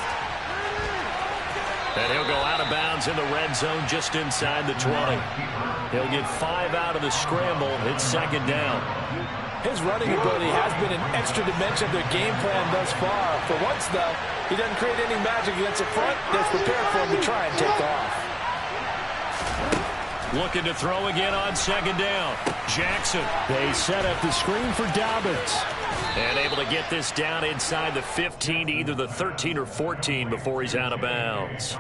And he'll go out of bounds in the red zone just inside the 20. He'll get 5 out of the scramble. It's second down. His running ability has been an extra dimension of their game plan thus far. For once, though, he doesn't create any magic against the front. They're prepared for him to try and take off. Looking to throw again on second down. Jackson. They set up the screen for Dobbins. And able to get this down inside the 15 to either the 13 or 14 before he's out of bounds.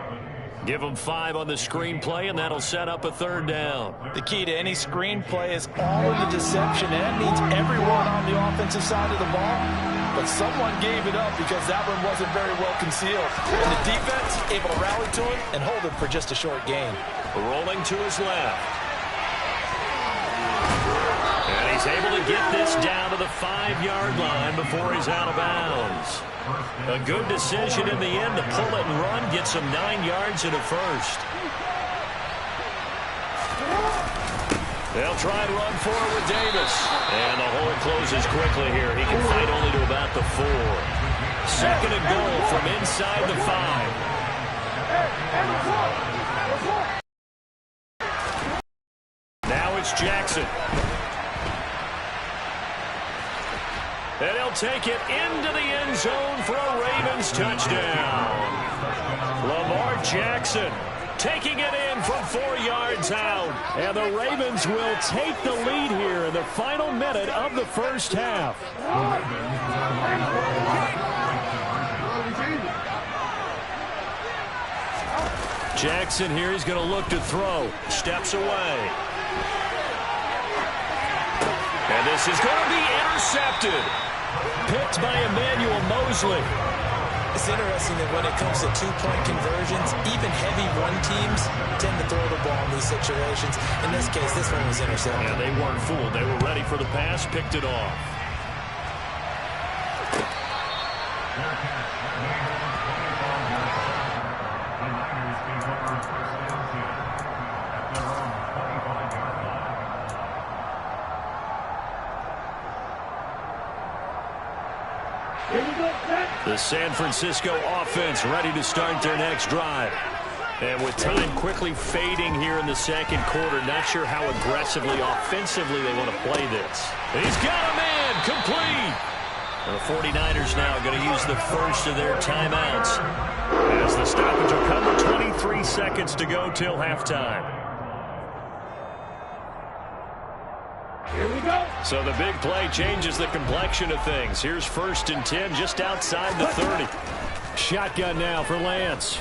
Give him 5 on the screenplay, and that'll set up a third down. The key to any screenplay is all in the deception, and that means everyone on the offensive side of the ball. But someone gave it up because that one wasn't very well concealed. And the defense able to rally to it and hold it for just a short gain. Rolling to his left. And he's able to get this down to the 5-yard line before he's out of bounds. A good decision in the end to pull it and run, get some 9 yards and a first. They'll try and run for it with Davis. And the hole closes quickly here. He can fight only to about the 4. Second and goal from inside the 5. Now it's Jackson. And he'll take it into the end zone for a Ravens touchdown. Lamar Jackson taking it in from 4 yards out. And the Ravens will take the lead here in the final minute of the first half. Jackson here, he's going to look to throw. Steps away. And this is going to be intercepted. Picked by Emmanuel Mosley. It's interesting that when it comes to two-point conversions, even heavy run teams tend to throw the ball in these situations. In this case, this one was intercepted. Yeah, they weren't fooled. They were ready for the pass, picked it off. The San Francisco offense ready to start their next drive. And with time quickly fading here in the second quarter, not sure how aggressively, offensively they want to play this. He's got a man, complete. And the 49ers now going to use the first of their timeouts as the stoppage will come with 23 seconds to go till halftime. Here we go. So the big play changes the complexion of things. Here's 1st and 10 just outside the 30. Shotgun now for Lance.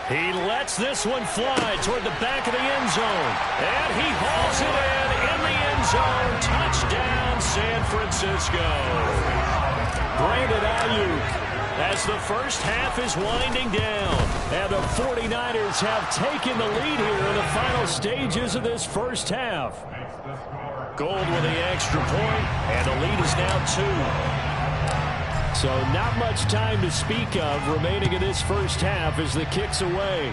He lets this one fly toward the back of the end zone. And he hauls it in the end zone. Touchdown, San Francisco. Brandon Ayyyyyyyy. As the first half is winding down. And the 49ers have taken the lead here in the final stages of this first half. Gold with the extra point, and the lead is now 2. So not much time to speak of remaining in this first half as the kick's away.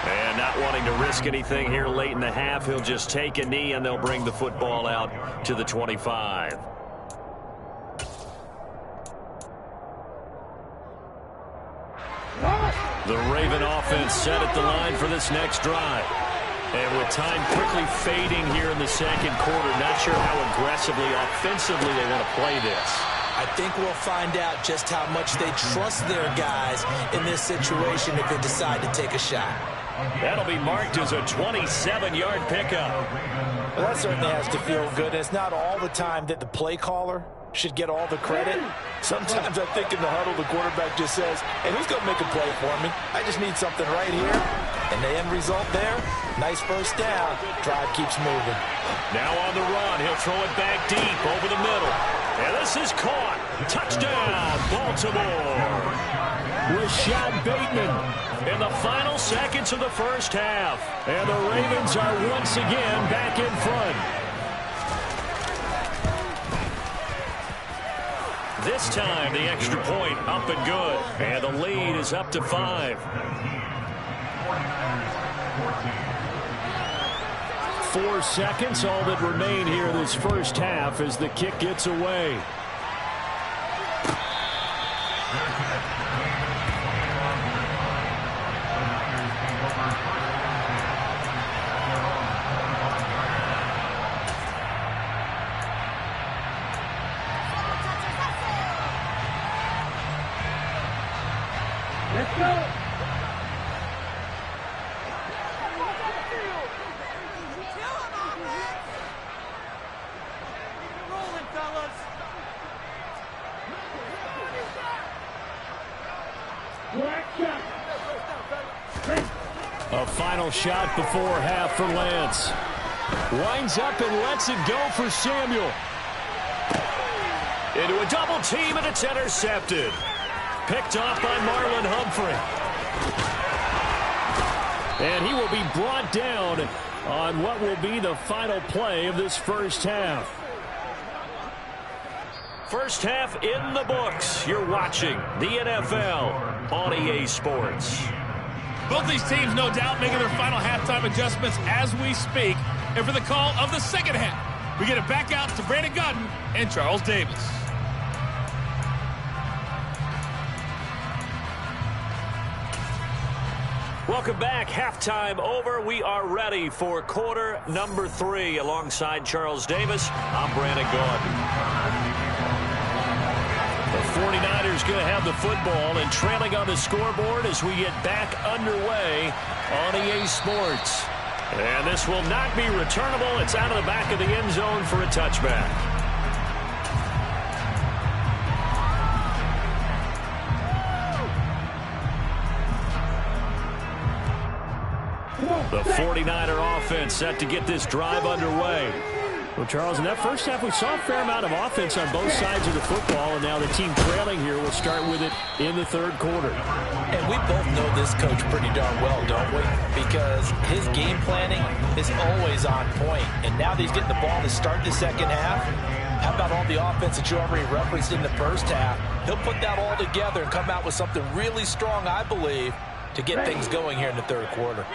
And not wanting to risk anything here late in the half, he'll just take a knee and they'll bring the football out to the 25. The Raven offense set at the line for this next drive. And with time quickly fading here in the second quarter, not sure how aggressively, offensively they want to play this. I think we'll find out just how much they trust their guys in this situation if they decide to take a shot. That'll be marked as a 27-yard pickup. Well, that certainly has to feel good. It's not all the time that the play caller should get all the credit. Sometimes I think in the huddle, the quarterback just says, hey, who's going to make a play for me? I just need something right here. And the end result there, nice first down. Drive keeps moving. Now on the run, he'll throw it back deep over the middle. And this is caught. Touchdown, Baltimore. Rashad Bateman In the final seconds of the first half. And the Ravens are once again back in front. This time, the extra point up and good. And the lead is up to 5. 4 seconds, all that remain here this first half as the kick gets away. Let's go. A final shot before half for Lance. Winds up and lets it go for Samuel. Into a double team, and it's intercepted. Picked off by Marlon Humphrey. And he will be brought down on what will be the final play of this first half. First half in the books. You're watching the NFL on EA Sports. Both these teams, no doubt, making their final halftime adjustments as we speak. And for the call of the second half, we get it back out to Brandon Gaudin and Charles Davis. Welcome back. Halftime over. We are ready for quarter number 3. Alongside Charles Davis, I'm Brandon Gaudin. The 49ers going to have the football and trailing on the scoreboard as we get back underway on EA Sports. And this will not be returnable. It's out of the back of the end zone for a touchback. The 49er offense set to get this drive underway. Well, Charles, in that first half, we saw a fair amount of offense on both sides of the football, and now the team trailing here will start with it in the third quarter. And we both know this coach pretty darn well, don't we? Because his game planning is always on point. And now that he's getting the ball to start the second half, how about all the offense that you already referenced in the first half? He'll put that all together and come out with something really strong, I believe, to get things going here in the third quarter.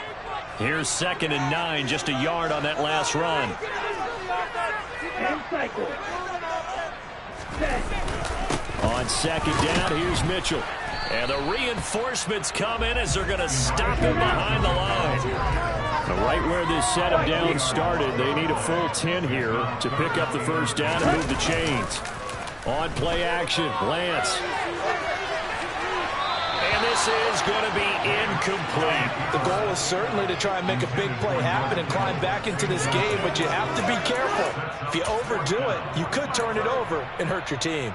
Here's 2nd and 9, just a yard on that last run. On second down, here's Mitchell. And the reinforcements come in as they're going to stop him behind the line. Right where this setup down started, they need a full 10 here to pick up the first down and move the chains. On play action, Lance. And this is going to be incomplete. The goal is certainly to try and make a big play happen and climb back into this game, but you have to be careful. If you overdo it, you could turn it over and hurt your team.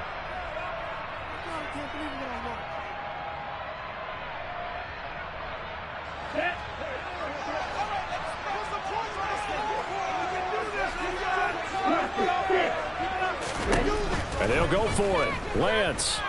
And they'll go for it. Lance.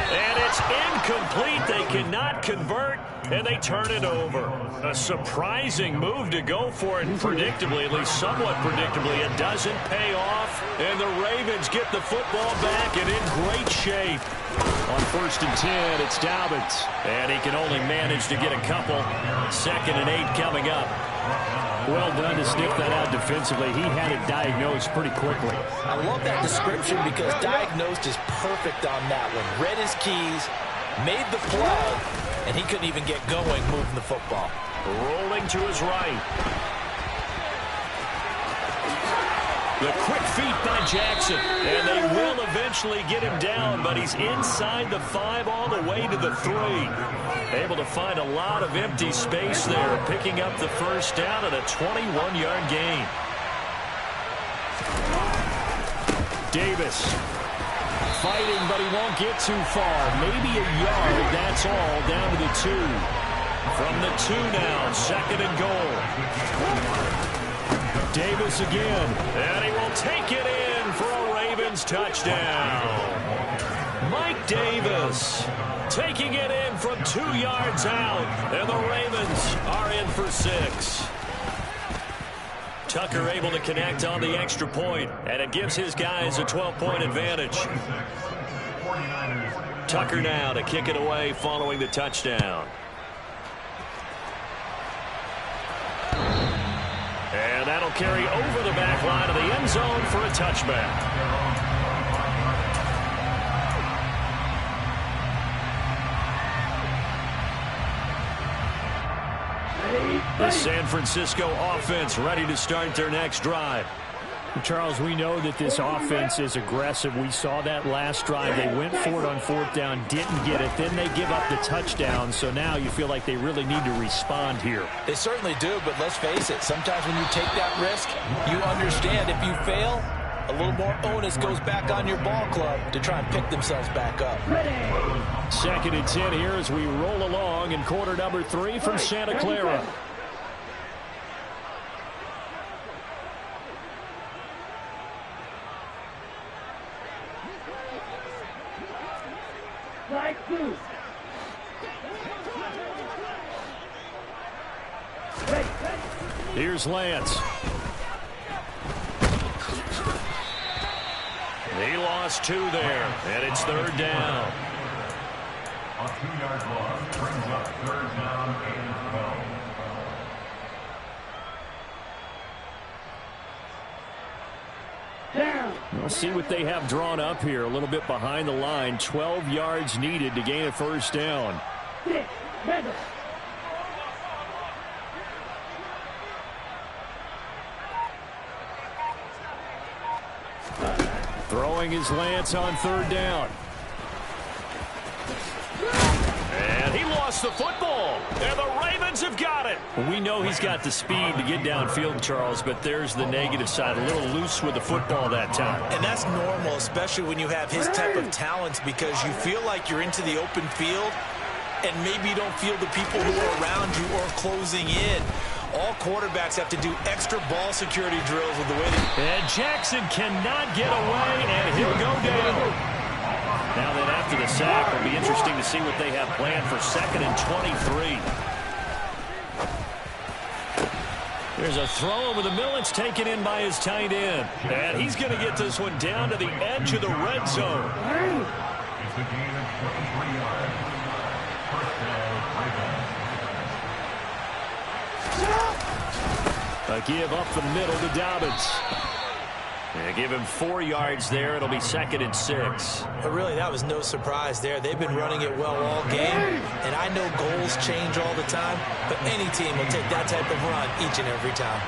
And it's incomplete. They cannot convert, and they turn it over. A surprising move to go for it predictably, at least somewhat predictably. It doesn't pay off, and the Ravens get the football back and in great shape. On 1st and 10, it's Dobbins. And he can only manage to get a couple. 2nd and 8 coming up. Well done to sniff that out defensively. He had it diagnosed pretty quickly. I love that description because diagnosed is perfect on that one. Read his keys, made the play, and he couldn't even get going moving the football. Rolling to his right. The quick feet by Jackson. And they will eventually get him down, but he's inside the 5 all the way to the 3. Able to find a lot of empty space there, picking up the first down at a 21-yard gain. Davis. Fighting, but he won't get too far. Maybe a yard, that's all, down to the 2. From the 2 now, 2nd and goal. Davis again, and he will take it in for a Ravens touchdown. Mike Davis taking it in from 2 yards out, and the Ravens are in for 6. Tucker able to connect on the extra point, and it gives his guys a 12-point advantage. Tucker now to kick it away following the touchdown. And that'll carry over the back line of the end zone for a touchback. The San Francisco offense ready to start their next drive. Charles, we know that this offense is aggressive. We saw that last drive. They went for it on 4th down, didn't get it. Then they give up the touchdown. So now you feel like they really need to respond here. They certainly do, but let's face it. Sometimes when you take that risk, you understand if you fail, a little more onus goes back on your ball club to try and pick themselves back up. 2nd and 10 here as we roll along in quarter number 3 from Santa Clara. Here's Lance. He lost 2 there, and it's 3rd down. A 2-yard loss brings up 3rd down and 12. We'll see what they have drawn up here. A little bit behind the line. 12 yards needed to gain a 1st down. Throwing his Lance on 3rd down. And he lost the football. And the Ravens have got it. We know he's got the speed to get downfield, Charles, but there's the negative side. A little loose with the football that time. And that's normal, especially when you have his type of talents, because you feel like you're into the open field and maybe you don't feel the people who are around you or closing in. All quarterbacks have to do extra ball security drills with the way they... And Jackson cannot get away, and he'll go down. Now then, after the sack, it'll be interesting to see what they have planned for 2nd and 23. There's a throw over the middle. It's taken in by his tight end. And he's going to get this one down to the edge of the red zone. It's a gain of 23 yards. 1st down, Ravens. A give up the middle to Dobbins. And give him 4 yards there. It'll be 2nd and 6. But really, that was no surprise there. They've been running it well all game. And I know goals change all the time, but any team will take that type of run each and every time.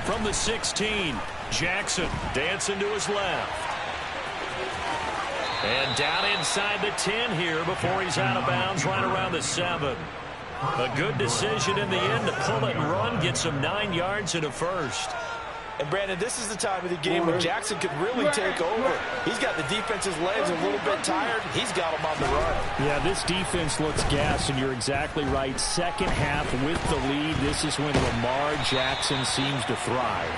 From the 16, Jackson dancing to his left. And down inside the 10 here before he's out of bounds right around the 7. A good decision in the end to pull it and run, get some 9 yards and a 1st. And, Brandon, this is the time of the game when Jackson could really take over. He's got the defense's legs a little bit tired. He's got them on the run. Yeah, this defense looks gassed, and you're exactly right. 2nd half with the lead. This is when Lamar Jackson seems to thrive.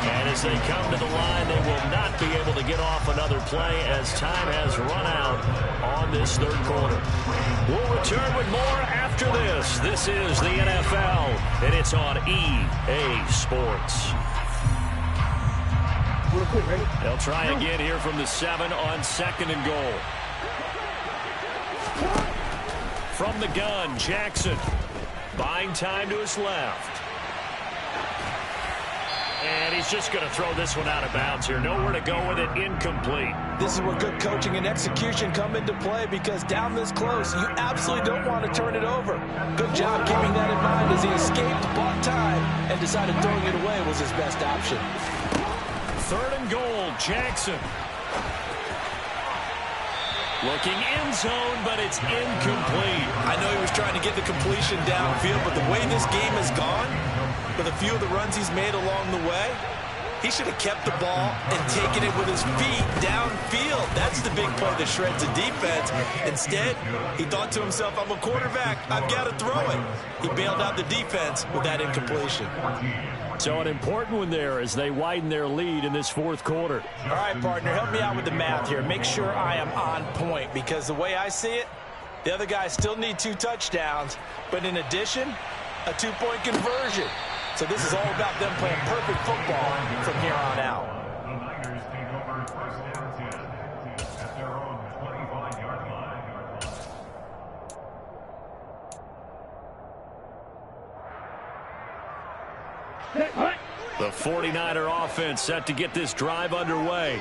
And as they come to the line, they will not be able to get off another play as time has run out on this 3rd quarter. We'll return with more after this. This is the NFL, and it's on EA Sports. They'll try again here from the 7 on 2nd and goal. From the gun, Jackson buying time to his left. And he's just going to throw this one out of bounds here. Nowhere to go with it. Incomplete. This is where good coaching and execution come into play, because down this close, you absolutely don't want to turn it over. Good job keeping that in mind as he escaped, bought time, and decided throwing it away was his best option. 3rd and goal, Jackson. Looking end zone, but it's incomplete. I know he was trying to get the completion downfield, but the way this game has gone, with a few of the runs he's made along the way, he should have kept the ball and taken it with his feet downfield. That's the big play that shreds the defense. Instead, he thought to himself, I'm a quarterback, I've got to throw it. He bailed out the defense with that incompletion. So an important one there as they widen their lead in this 4th quarter. All right, partner, help me out with the math here. Make sure I am on point, because the way I see it, the other guys still need 2 touchdowns, but in addition, a 2-point conversion. So this is all about them playing perfect football from here on out. The Niners take over 1st and 10 at their own 25-yard line. The 49er offense set to get this drive underway.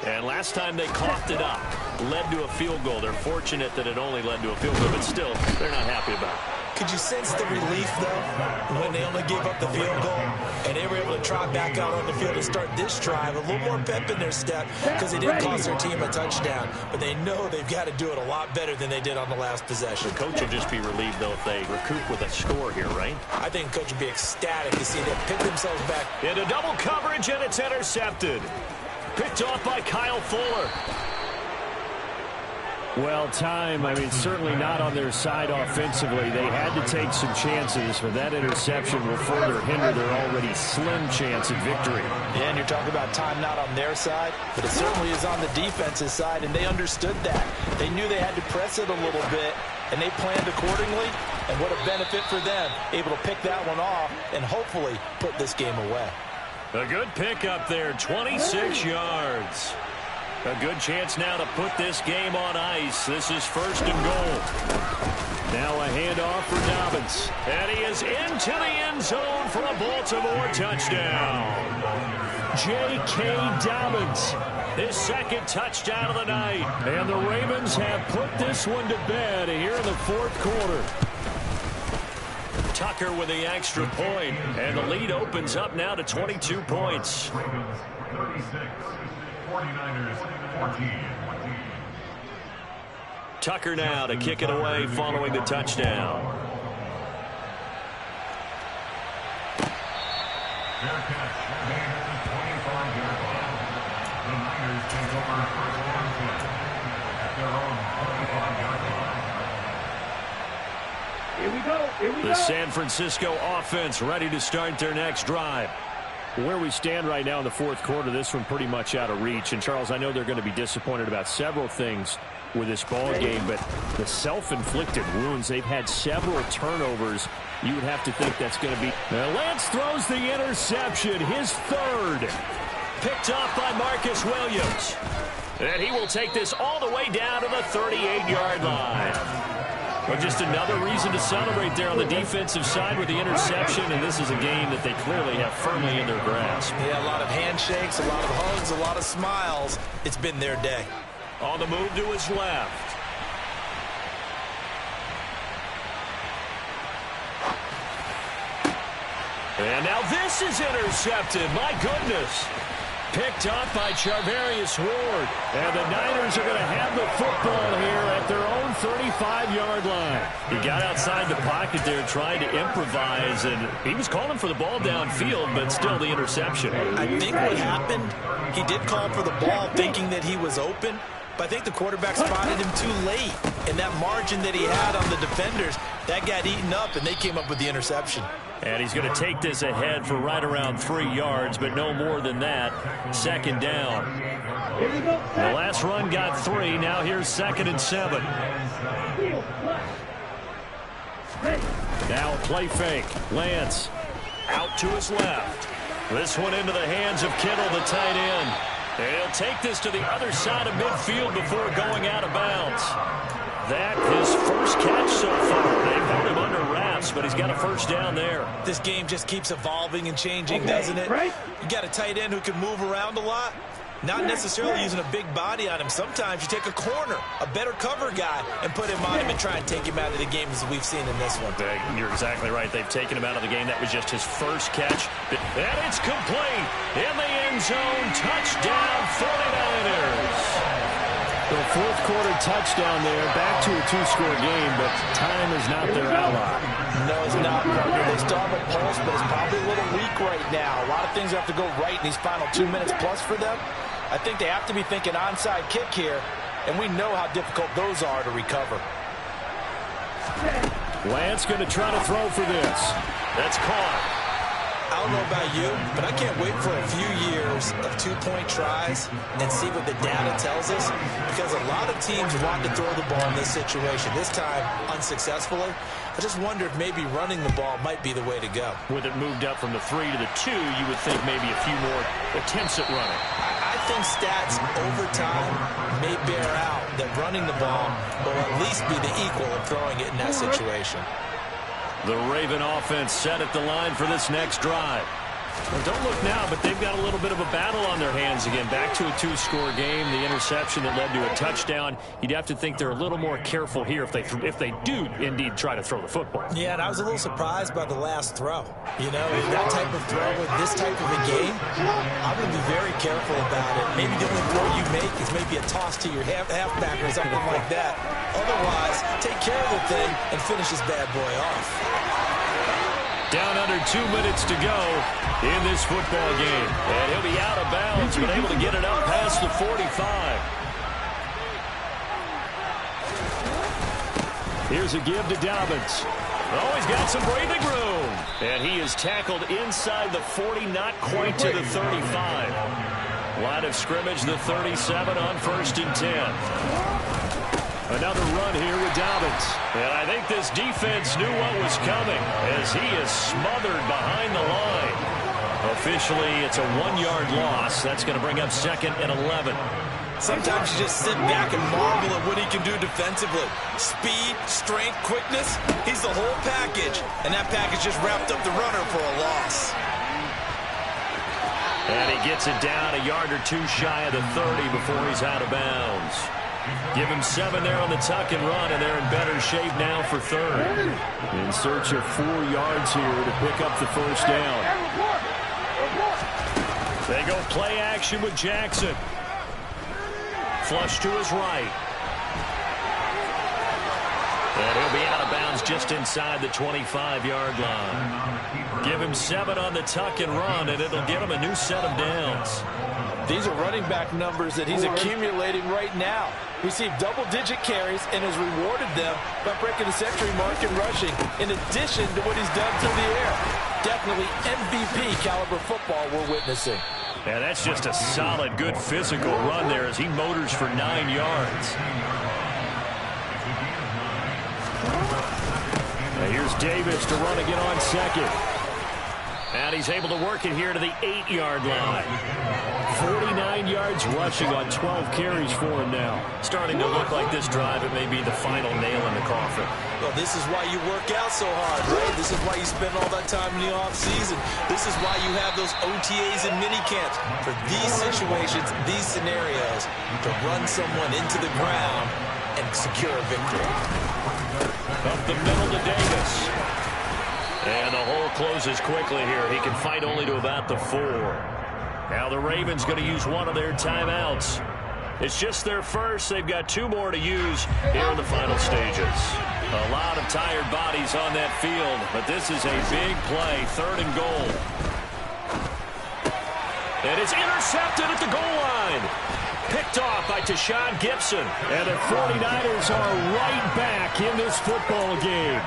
And last time they coughed it up, led to a field goal. They're fortunate that it only led to a field goal, but still, they're not happy about it. Could you sense the relief, though, when they only gave up the field goal and they were able to trot back out on the field to start this drive? A little more pep in their step, because they didn't cost their team a touchdown, but they know they've got to do it a lot better than they did on the last possession. The coach would just be relieved, though, if they recoup with a score here, right? I think the coach would be ecstatic to see them pick themselves back. Into double coverage, and it's intercepted. Picked off by Kyle Fuller. Well, time, certainly not on their side offensively. They had to take some chances, but that interception will further hinder their already slim chance at victory. Yeah, and you're talking about time not on their side, but it certainly is on the defensive side, and they understood that. They knew they had to press it a little bit, and they planned accordingly, and what a benefit for them, able to pick that one off and hopefully put this game away. A good pick up there, 26 yards. A good chance now to put this game on ice. This is 1st and goal. Now a handoff for Dobbins. And he is into the end zone for a Baltimore touchdown. J.K. Dobbins, his 2nd touchdown of the night. And the Ravens have put this one to bed here in the 4th quarter. Tucker with the extra point, and the lead opens up now to 22 points. Ravens 36, 49ers 14. Tucker now to kick it away following the touchdown. Their catch made at the 25-yard line. The Niners take over 1st and 10 at their own 25-yard line. Here we go. The San Francisco offense ready to start their next drive. Where we stand right now in the 4th quarter, this one pretty much out of reach. And, Charles, I know they're going to be disappointed about several things with this ball game, but the self-inflicted wounds, they've had several turnovers. You would have to think that's going to be... Now Lance throws the interception, his 3rd. Picked off by Marcus Williams. And he will take this all the way down to the 38-yard line. Well, just another reason to celebrate there on the defensive side with the interception, and this is a game that they clearly have firmly in their grasp. Yeah, a lot of handshakes, a lot of hugs, a lot of smiles. It's been their day. On the move to his left. And now this is intercepted. My goodness. Picked up by Charvarius Ward. And the Niners are going to have the football here at their own 35-yard line. He got outside the pocket there trying to improvise, and he was calling for the ball downfield, but still the interception. I think what happened, he did call for the ball thinking that he was open, but I think the quarterback spotted him too late. And that margin that he had on the defenders, that got eaten up, and they came up with the interception. And he's going to take this ahead for right around 3 yards, but no more than that. 2nd down. The last run got 3. Now here's 2nd and 7. Now a play fake. Lance out to his left. This one into the hands of Kittle, the tight end. And he'll take this to the other side of midfield before going out of bounds. That his first catch so far. They've held him under wraps, but he's got a 1st down there. This game just keeps evolving and changing, doesn't it? You got a tight end who can move around a lot. Not necessarily using a big body on him. Sometimes you take a corner, a better cover guy, and put him on him and try and take him out of the game as we've seen in this one. You're exactly right. They've taken him out of the game. That was just his first catch. And it's complete. In the end zone. Touchdown, 49ers. The fourth quarter touchdown there. Back to a two-score game, but time is not their ally. No, it's not, partner. They still have a pulse, but it's probably a little weak right now. A lot of things have to go right in these final 2 minutes plus for them. I think they have to be thinking onside kick here, and we know how difficult those are to recover. Lance going to try to throw for this. That's caught. I don't know about you, but I can't wait for a few years of two-point tries and see what the data tells us, because a lot of teams want to throw the ball in this situation, this time unsuccessfully. I just wonder if maybe running the ball might be the way to go. With it moved up from the 3 to the 2, you would think maybe a few more attempts at running. I think stats over time may bear out that running the ball will at least be the equal of throwing it in that situation. The Raven offense set at the line for this next drive. Well, don't look now, but they've got a little bit of a battle on their hands again. Back to a two-score game. The interception that led to a touchdown. You'd have to think they're a little more careful here if they do indeed try to throw the football. Yeah, and I was a little surprised by the last throw. You know, that type of throw with this type of a game, I'm going to be very careful about it. Maybe the only throw you make is maybe a toss to your halfback or something like that. Otherwise, take care of the thing and finish this bad boy off. Down under 2 minutes to go in this football game. And he'll be out of bounds, but able to get it up past the 45. Here's a give to Dobbins. Oh, he's got some breathing room. And he is tackled inside the 40, not quite to the 35. Line of scrimmage, the 37 on 1st and 10. Another run here with Dobbins. And I think this defense knew what was coming as he is smothered behind the line. Officially, it's a 1-yard loss. That's going to bring up 2nd and 11. Sometimes you just sit back and marvel at what he can do defensively. Speed, strength, quickness, he's the whole package. And that package just wrapped up the runner for a loss. And he gets it down a yard or 2 shy of the 30 before he's out of bounds. Give him 7 there on the tuck and run, and they're in better shape now for 3rd. In search of 4 yards here to pick up the first down. They go play action with Jackson. Flush to his right. And he'll be out of bounds just inside the 25-yard line. Give him 7 on the tuck and run, and it'll get him a new set of downs. These are running back numbers that he's accumulating right now. Received double-digit carries and has rewarded them by breaking the century mark in rushing, in addition to what he's done through the air. Definitely MVP-caliber football we're witnessing. Yeah, that's just a solid, good physical run there as he motors for 9 yards. Now here's Davis to run again on 2nd. And he's able to work it here to the 8-yard line. 49 yards rushing on 12 carries for him now. Starting to look like this drive, it may be the final nail in the coffin. Well, this is why you work out so hard, right? This is why you spend all that time in the offseason. This is why you have those OTAs and minicamps. For these situations, these scenarios, to run someone into the ground and secure a victory. Up the middle to Davis. And the hole closes quickly here. He can fight only to about the 4. Now the Ravens going to use one of their timeouts. It's just their first. They've got 2 more to use here in the final stages. A lot of tired bodies on that field, but this is a big play. 3rd and goal. And it's intercepted at the goal line. Picked off by Tashawn Gibson. And the 49ers are right back in this football game.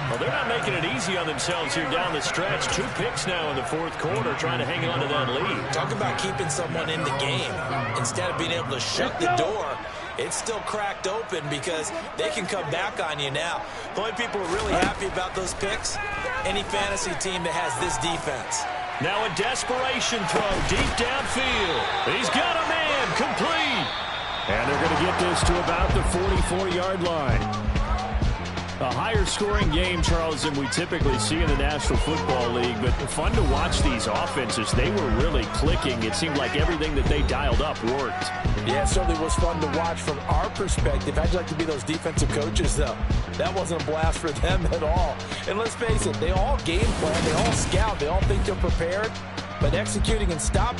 Well, they're not making it easy on themselves here down the stretch. 2 picks now in the 4th quarter, trying to hang on to that lead. Talk about keeping someone in the game. Instead of being able to shut the door, it's still cracked open because they can come back on you now. The only people who are really happy about those picks, any fantasy team that has this defense. Now a desperation throw deep downfield. He's got a man, complete. And they're going to get this to about the 44-yard line. A higher scoring game, Charles, than we typically see in the National Football League, but fun to watch these offenses. They were really clicking. It seemed like everything that they dialed up worked. Yeah, it certainly was fun to watch from our perspective. How'd you like to be those defensive coaches, though? That wasn't a blast for them at all. And let's face it, they all game plan, they all scout, they all think they're prepared, but executing and stopping